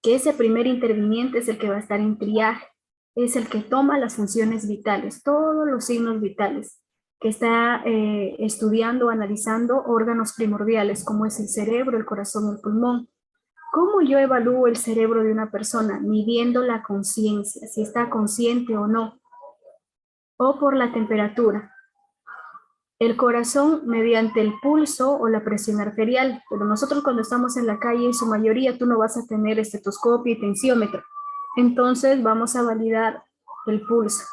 que ese primer interviniente es el que va a estar en triaje, es el que toma las funciones vitales, todos los signos vitales, que está estudiando, analizando órganos primordiales, como es el cerebro, el corazón, el pulmón. ¿Cómo yo evalúo el cerebro de una persona? Midiendo la conciencia, si está consciente o no, o por la temperatura. El corazón mediante el pulso o la presión arterial, pero nosotros cuando estamos en la calle, en su mayoría tú no vas a tener estetoscopio y tensiómetro. Entonces vamos a validar el pulso.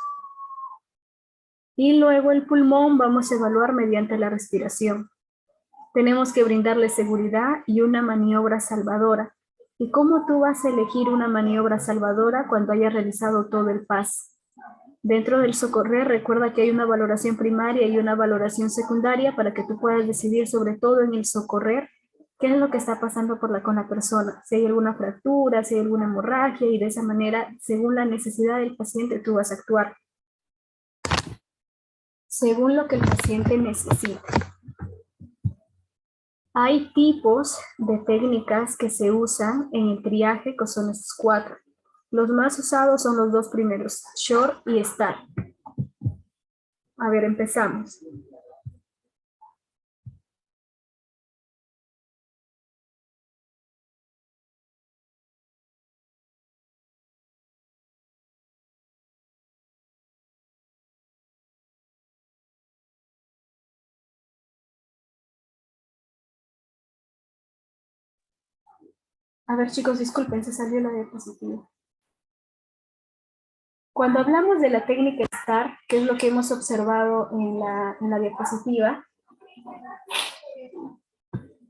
Y luego el pulmón vamos a evaluar mediante la respiración. Tenemos que brindarle seguridad y una maniobra salvadora. ¿Y cómo tú vas a elegir una maniobra salvadora cuando hayas realizado todo el PAS? Dentro del socorrer, recuerda que hay una valoración primaria y una valoración secundaria para que tú puedas decidir, sobre todo en el socorrer, qué es lo que está pasando con la persona. Si hay alguna fractura, si hay alguna hemorragia, y de esa manera, según la necesidad del paciente, tú vas a actuar según lo que el paciente necesita. Hay tipos de técnicas que se usan en el triaje, que son estos 4. Los más usados son los 2 primeros, short y start. A ver, empezamos. A ver, chicos, disculpen, se salió la diapositiva. Cuando hablamos de la técnica STAR, que es lo que hemos observado en la diapositiva,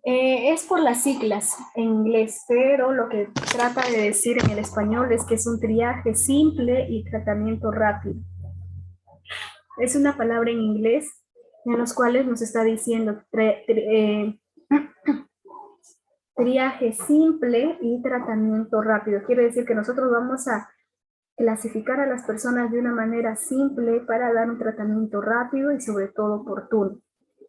es por las siglas en inglés, pero lo que trata de decir en el español es que es un triaje simple y tratamiento rápido. Es una palabra en inglés en los cuales nos está diciendo triaje simple y tratamiento rápido. Quiere decir que nosotros vamos a clasificar a las personas de una manera simple para dar un tratamiento rápido y sobre todo oportuno.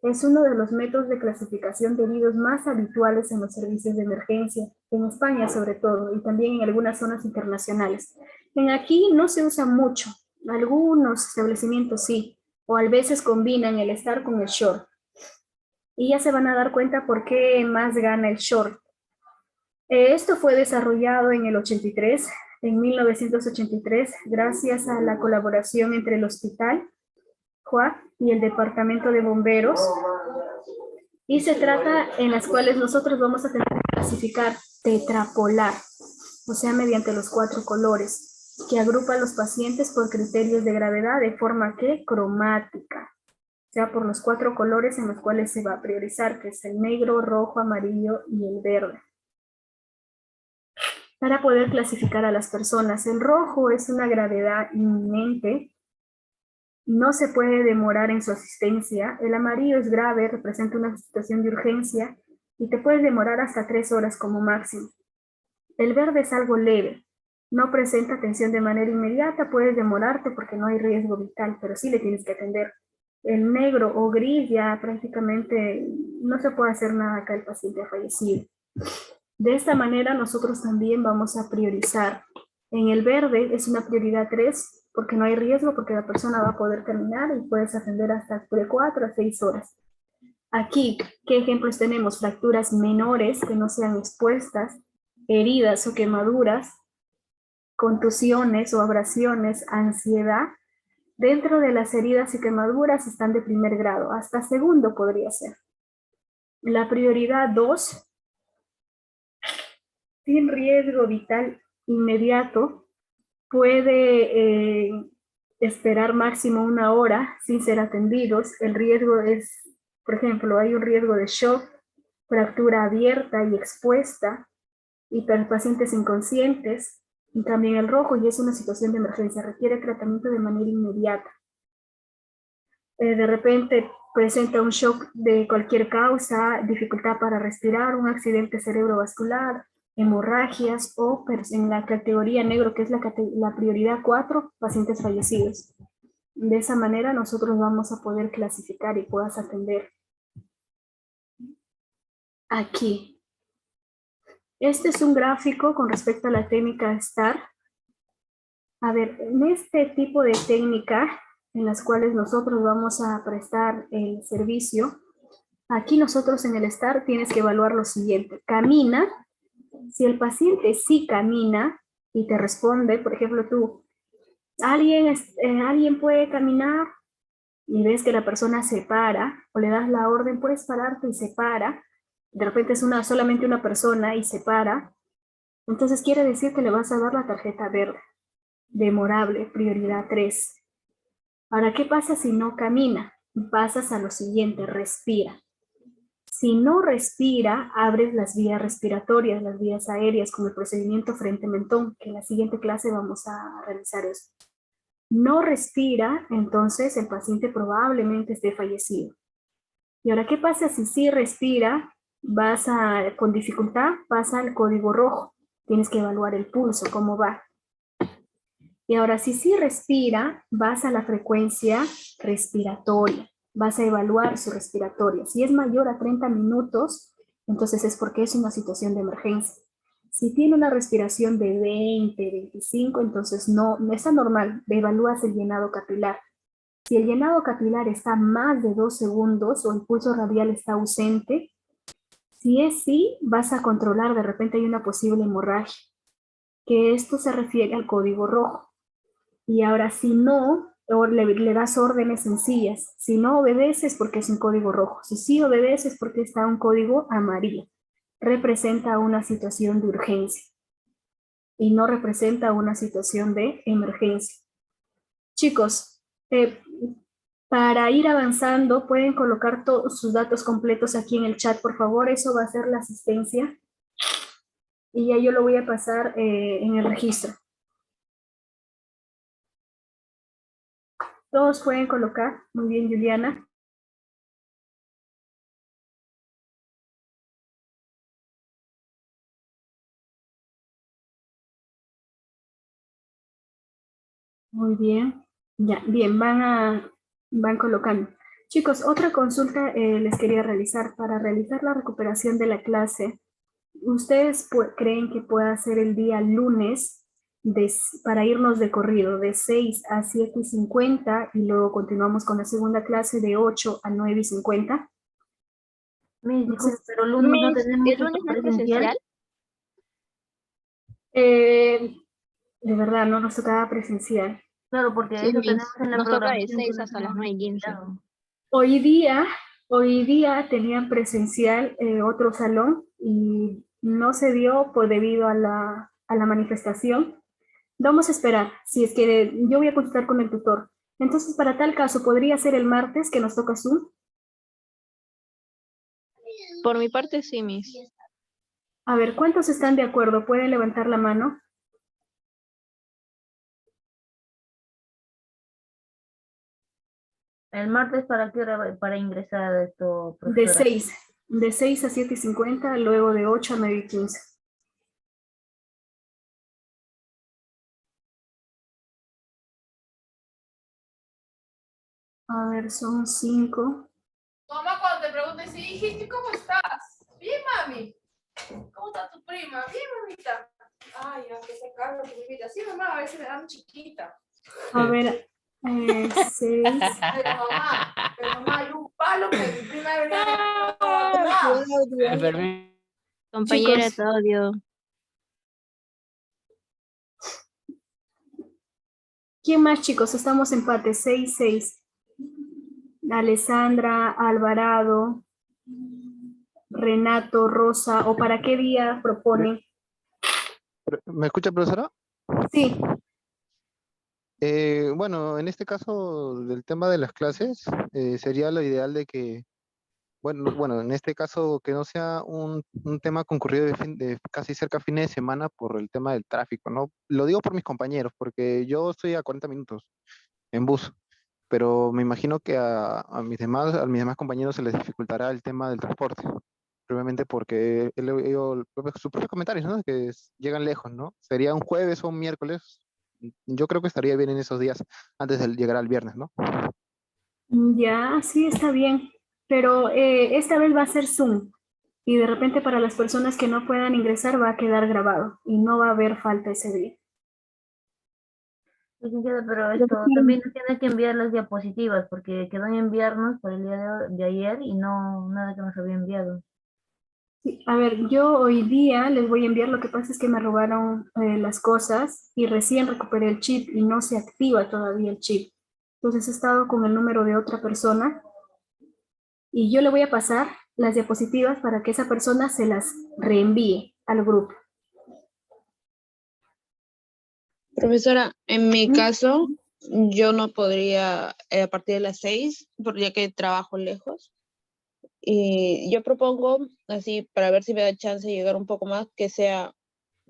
Es uno de los métodos de clasificación de heridos más habituales en los servicios de emergencia, en España sobre todo, y también en algunas zonas internacionales. En aquí no se usa mucho, algunos establecimientos sí, o a veces combinan el STAR con el short. Y ya se van a dar cuenta por qué más gana el short. Esto fue desarrollado en el 83, en 1983, gracias a la colaboración entre el Hospital Juárez y el Departamento de Bomberos. Y se trata en las cuales nosotros vamos a tener que clasificar tetrapolar, o sea, mediante los 4 colores, que agrupa a los pacientes por criterios de gravedad de forma que cromática. O sea, por los 4 colores en los cuales se va a priorizar, que es el negro, rojo, amarillo y el verde. Para poder clasificar a las personas, el rojo es una gravedad inminente, no se puede demorar en su asistencia. El amarillo es grave, representa una situación de urgencia y te puedes demorar hasta 3 horas como máximo. El verde es algo leve, no presenta atención de manera inmediata, puedes demorarte porque no hay riesgo vital, pero sí le tienes que atender. El negro o gris ya prácticamente no se puede hacer nada acá, el paciente ha fallecido. De esta manera nosotros también vamos a priorizar. En el verde es una prioridad 3 porque no hay riesgo, porque la persona va a poder terminar y puedes atender hasta de 4 a 6 horas. Aquí, ¿qué ejemplos tenemos? Fracturas menores que no sean expuestas, heridas o quemaduras, contusiones o abrasiones, ansiedad. Dentro de las heridas y quemaduras están de primer grado, hasta segundo podría ser. La prioridad 2, sin riesgo vital inmediato, puede esperar máximo 1 hora sin ser atendidos. El riesgo es, por ejemplo, hay un riesgo de shock, fractura abierta y expuesta, y pacientes inconscientes. Y también el rojo, y es una situación de emergencia, requiere tratamiento de manera inmediata. De repente presenta un shock de cualquier causa, dificultad para respirar, un accidente cerebrovascular, hemorragias o en la categoría negro, que es la prioridad 4, pacientes fallecidos. De esa manera nosotros vamos a poder clasificar y puedas atender. Aquí. Este es un gráfico con respecto a la técnica STAR. A ver, en este tipo de técnica en las cuales nosotros vamos a prestar el servicio, aquí nosotros en el STAR tienes que evaluar lo siguiente. Camina. Si el paciente sí camina y te responde, por ejemplo tú, ¿alguien puede caminar? Y ves que la persona se para, o le das la orden, puedes pararte y se para. De repente es solamente una persona y se para. Entonces quiere decir que le vas a dar la tarjeta verde, demorable, prioridad 3. Ahora, ¿qué pasa si no camina? Pasas a lo siguiente, respira. Si no respira, abres las vías respiratorias, las vías aéreas, con el procedimiento frente-mentón, que en la siguiente clase vamos a realizar eso. No respira, entonces el paciente probablemente esté fallecido. Y ahora, ¿qué pasa si sí respira? Con dificultad, pasa al código rojo. Tienes que evaluar el pulso, cómo va. Y ahora, si sí respira, vas a la frecuencia respiratoria. Vas a evaluar su respiratoria. Si es mayor a 30 minutos, entonces es porque es una situación de emergencia. Si tiene una respiración de 20, 25, entonces no está normal. Evalúas el llenado capilar. Si el llenado capilar está más de 2 segundos o el pulso radial está ausente, si es sí, vas a controlar, de repente hay una posible hemorragia, que esto se refiere al código rojo. Y ahora si no, le das órdenes sencillas. Si no obedeces porque es un código rojo. Si sí obedeces porque está un código amarillo. Representa una situación de urgencia y no representa una situación de emergencia. Chicos, para ir avanzando, pueden colocar todos sus datos completos aquí en el chat, por favor. Eso va a ser la asistencia. Y ya yo lo voy a pasar en el registro. Todos pueden colocar. Muy bien, Juliana. Muy bien. Ya, bien, van colocando. Chicos, otra consulta les quería realizar. Para realizar la recuperación de la clase, ¿ustedes creen que pueda ser el día lunes para irnos de corrido de 6 a 7:50 y luego continuamos con la segunda clase de 8 a 9:50? Pero lunes no tenemos ¿El lunes no es presencial? De verdad, no nos tocaba presencial. Claro, porque Sí, eso tenemos en la nos toca de programación. 6 hasta las 9:15. Hoy día tenían presencial otro salón y no se dio debido a la manifestación. Vamos a esperar, si es que yo voy a consultar con el tutor. Entonces, para tal caso, ¿podría ser el martes que nos toca Zoom? Por mi parte, sí, Miss. A ver, ¿cuántos están de acuerdo? ¿Pueden levantar la mano? ¿El martes para qué hora para ingresar a esto, De profesora? 6 a 7:50, luego de 8 a 9:15. A ver, son 5. Mamá, cuando te preguntes, si dijiste, ¿cómo estás? Bien, mami. ¿Cómo está tu prima? Bien, mamita. Ay, aunque se carga tu primita. Sí, mamá, a veces me dan chiquita. A ver, 6. Pero mamá, hay un palo que mi prima venía Compañera Chicos. Claudio. ¿Quién más, chicos? Estamos empate, 6-6. Alessandra, Alvarado, Renato, Rosa, ¿o para qué día proponen? ¿Me escucha, profesora? Sí. Bueno, en este caso del tema de las clases, sería lo ideal de que, bueno, en este caso que no sea un tema concurrido de casi cerca a fines de semana por el tema del tráfico, ¿no? Lo digo por mis compañeros, porque yo estoy a 40 minutos en bus, pero me imagino que a mis demás compañeros se les dificultará el tema del transporte, probablemente porque he oído sus propios comentarios, ¿no? Que llegan lejos, ¿no? Sería un jueves o un miércoles. Yo creo que estaría bien en esos días antes de llegar al viernes, ¿no? Ya, sí, está bien. Pero esta vez va a ser Zoom. Y de repente para las personas que no puedan ingresar va a quedar grabado. Y no va a haber falta ese día. Licenciada, pero esto también nos tiene que enviar las diapositivas, porque quedó en enviarnos por el día de ayer y no, nada que nos había enviado. Sí, a ver, yo hoy día les voy a enviar, lo que pasa es que me robaron las cosas y recién recuperé el chip y no se activa todavía el chip. Entonces he estado con el número de otra persona y yo le voy a pasar las diapositivas para que esa persona se las reenvíe al grupo. Profesora, en mi ¿Mm? caso, yo no podría a partir de las 6, porque ya que trabajo lejos. Y yo propongo, así, para ver si me da chance de llegar un poco más, que sea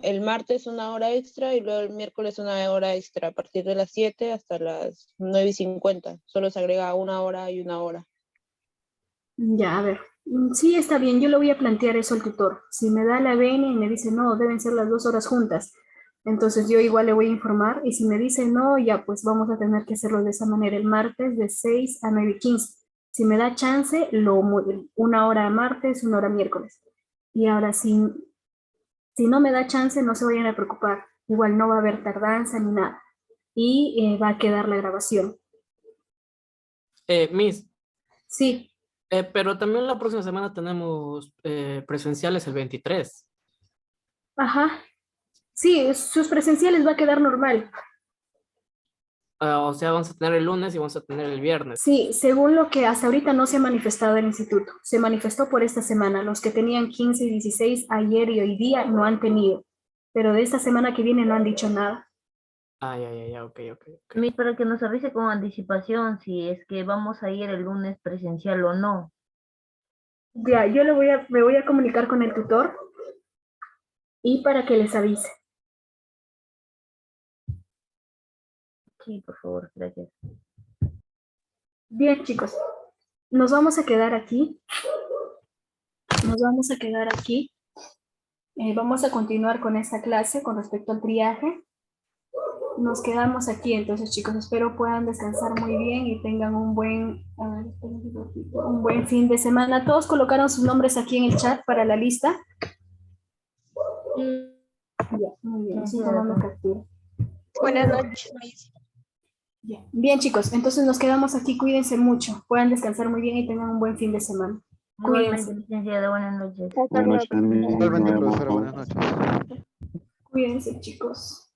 el martes 1 hora extra y luego el miércoles 1 hora extra, a partir de las 7 hasta las 9:50. Solo se agrega 1 hora y 1 hora. Ya, a ver. Sí, está bien, yo le voy a plantear eso al tutor. Si me da la venia y me dice, no, deben ser las 2 horas juntas, entonces yo igual le voy a informar. Y si me dice no, ya pues vamos a tener que hacerlo de esa manera, el martes de 6 a 9:15. Si me da chance, 1 hora martes, 1 hora miércoles. Y ahora, si no me da chance, no se vayan a preocupar. Igual no va a haber tardanza ni nada. Y va a quedar la grabación. Miss, Sí, pero también la próxima semana tenemos presenciales el 23. ajá. Sí, sus presenciales va a quedar normal. O sea, vamos a tener el lunes y vamos a tener el viernes. Sí, según lo que hasta ahorita no se ha manifestado el instituto. Se manifestó por esta semana. Los que tenían 15 y 16 ayer y hoy día no han tenido. Pero de esta semana que viene no han dicho nada. Ya, ok. Miss, para que nos avise con anticipación si es que vamos a ir el lunes presencial o no. Ya, yo me voy a comunicar con el tutor y para que les avise. Sí, por favor, gracias. Bien, chicos, nos vamos a quedar aquí. Vamos a continuar con esta clase con respecto al triaje. Nos quedamos aquí, entonces, chicos, espero puedan descansar muy bien y tengan un buen fin de semana. ¿Todos colocaron sus nombres aquí en el chat para la lista? Ya, muy bien, estoy tomando captura. Buenas noches, Miss. Ya. Bien, chicos, entonces nos quedamos aquí. Cuídense mucho, puedan descansar muy bien y tengan un buen fin de semana. Igualmente, Cuídense. licenciada, buenas noches. Buenas noches, profesora, buenas noches. Cuídense, chicos.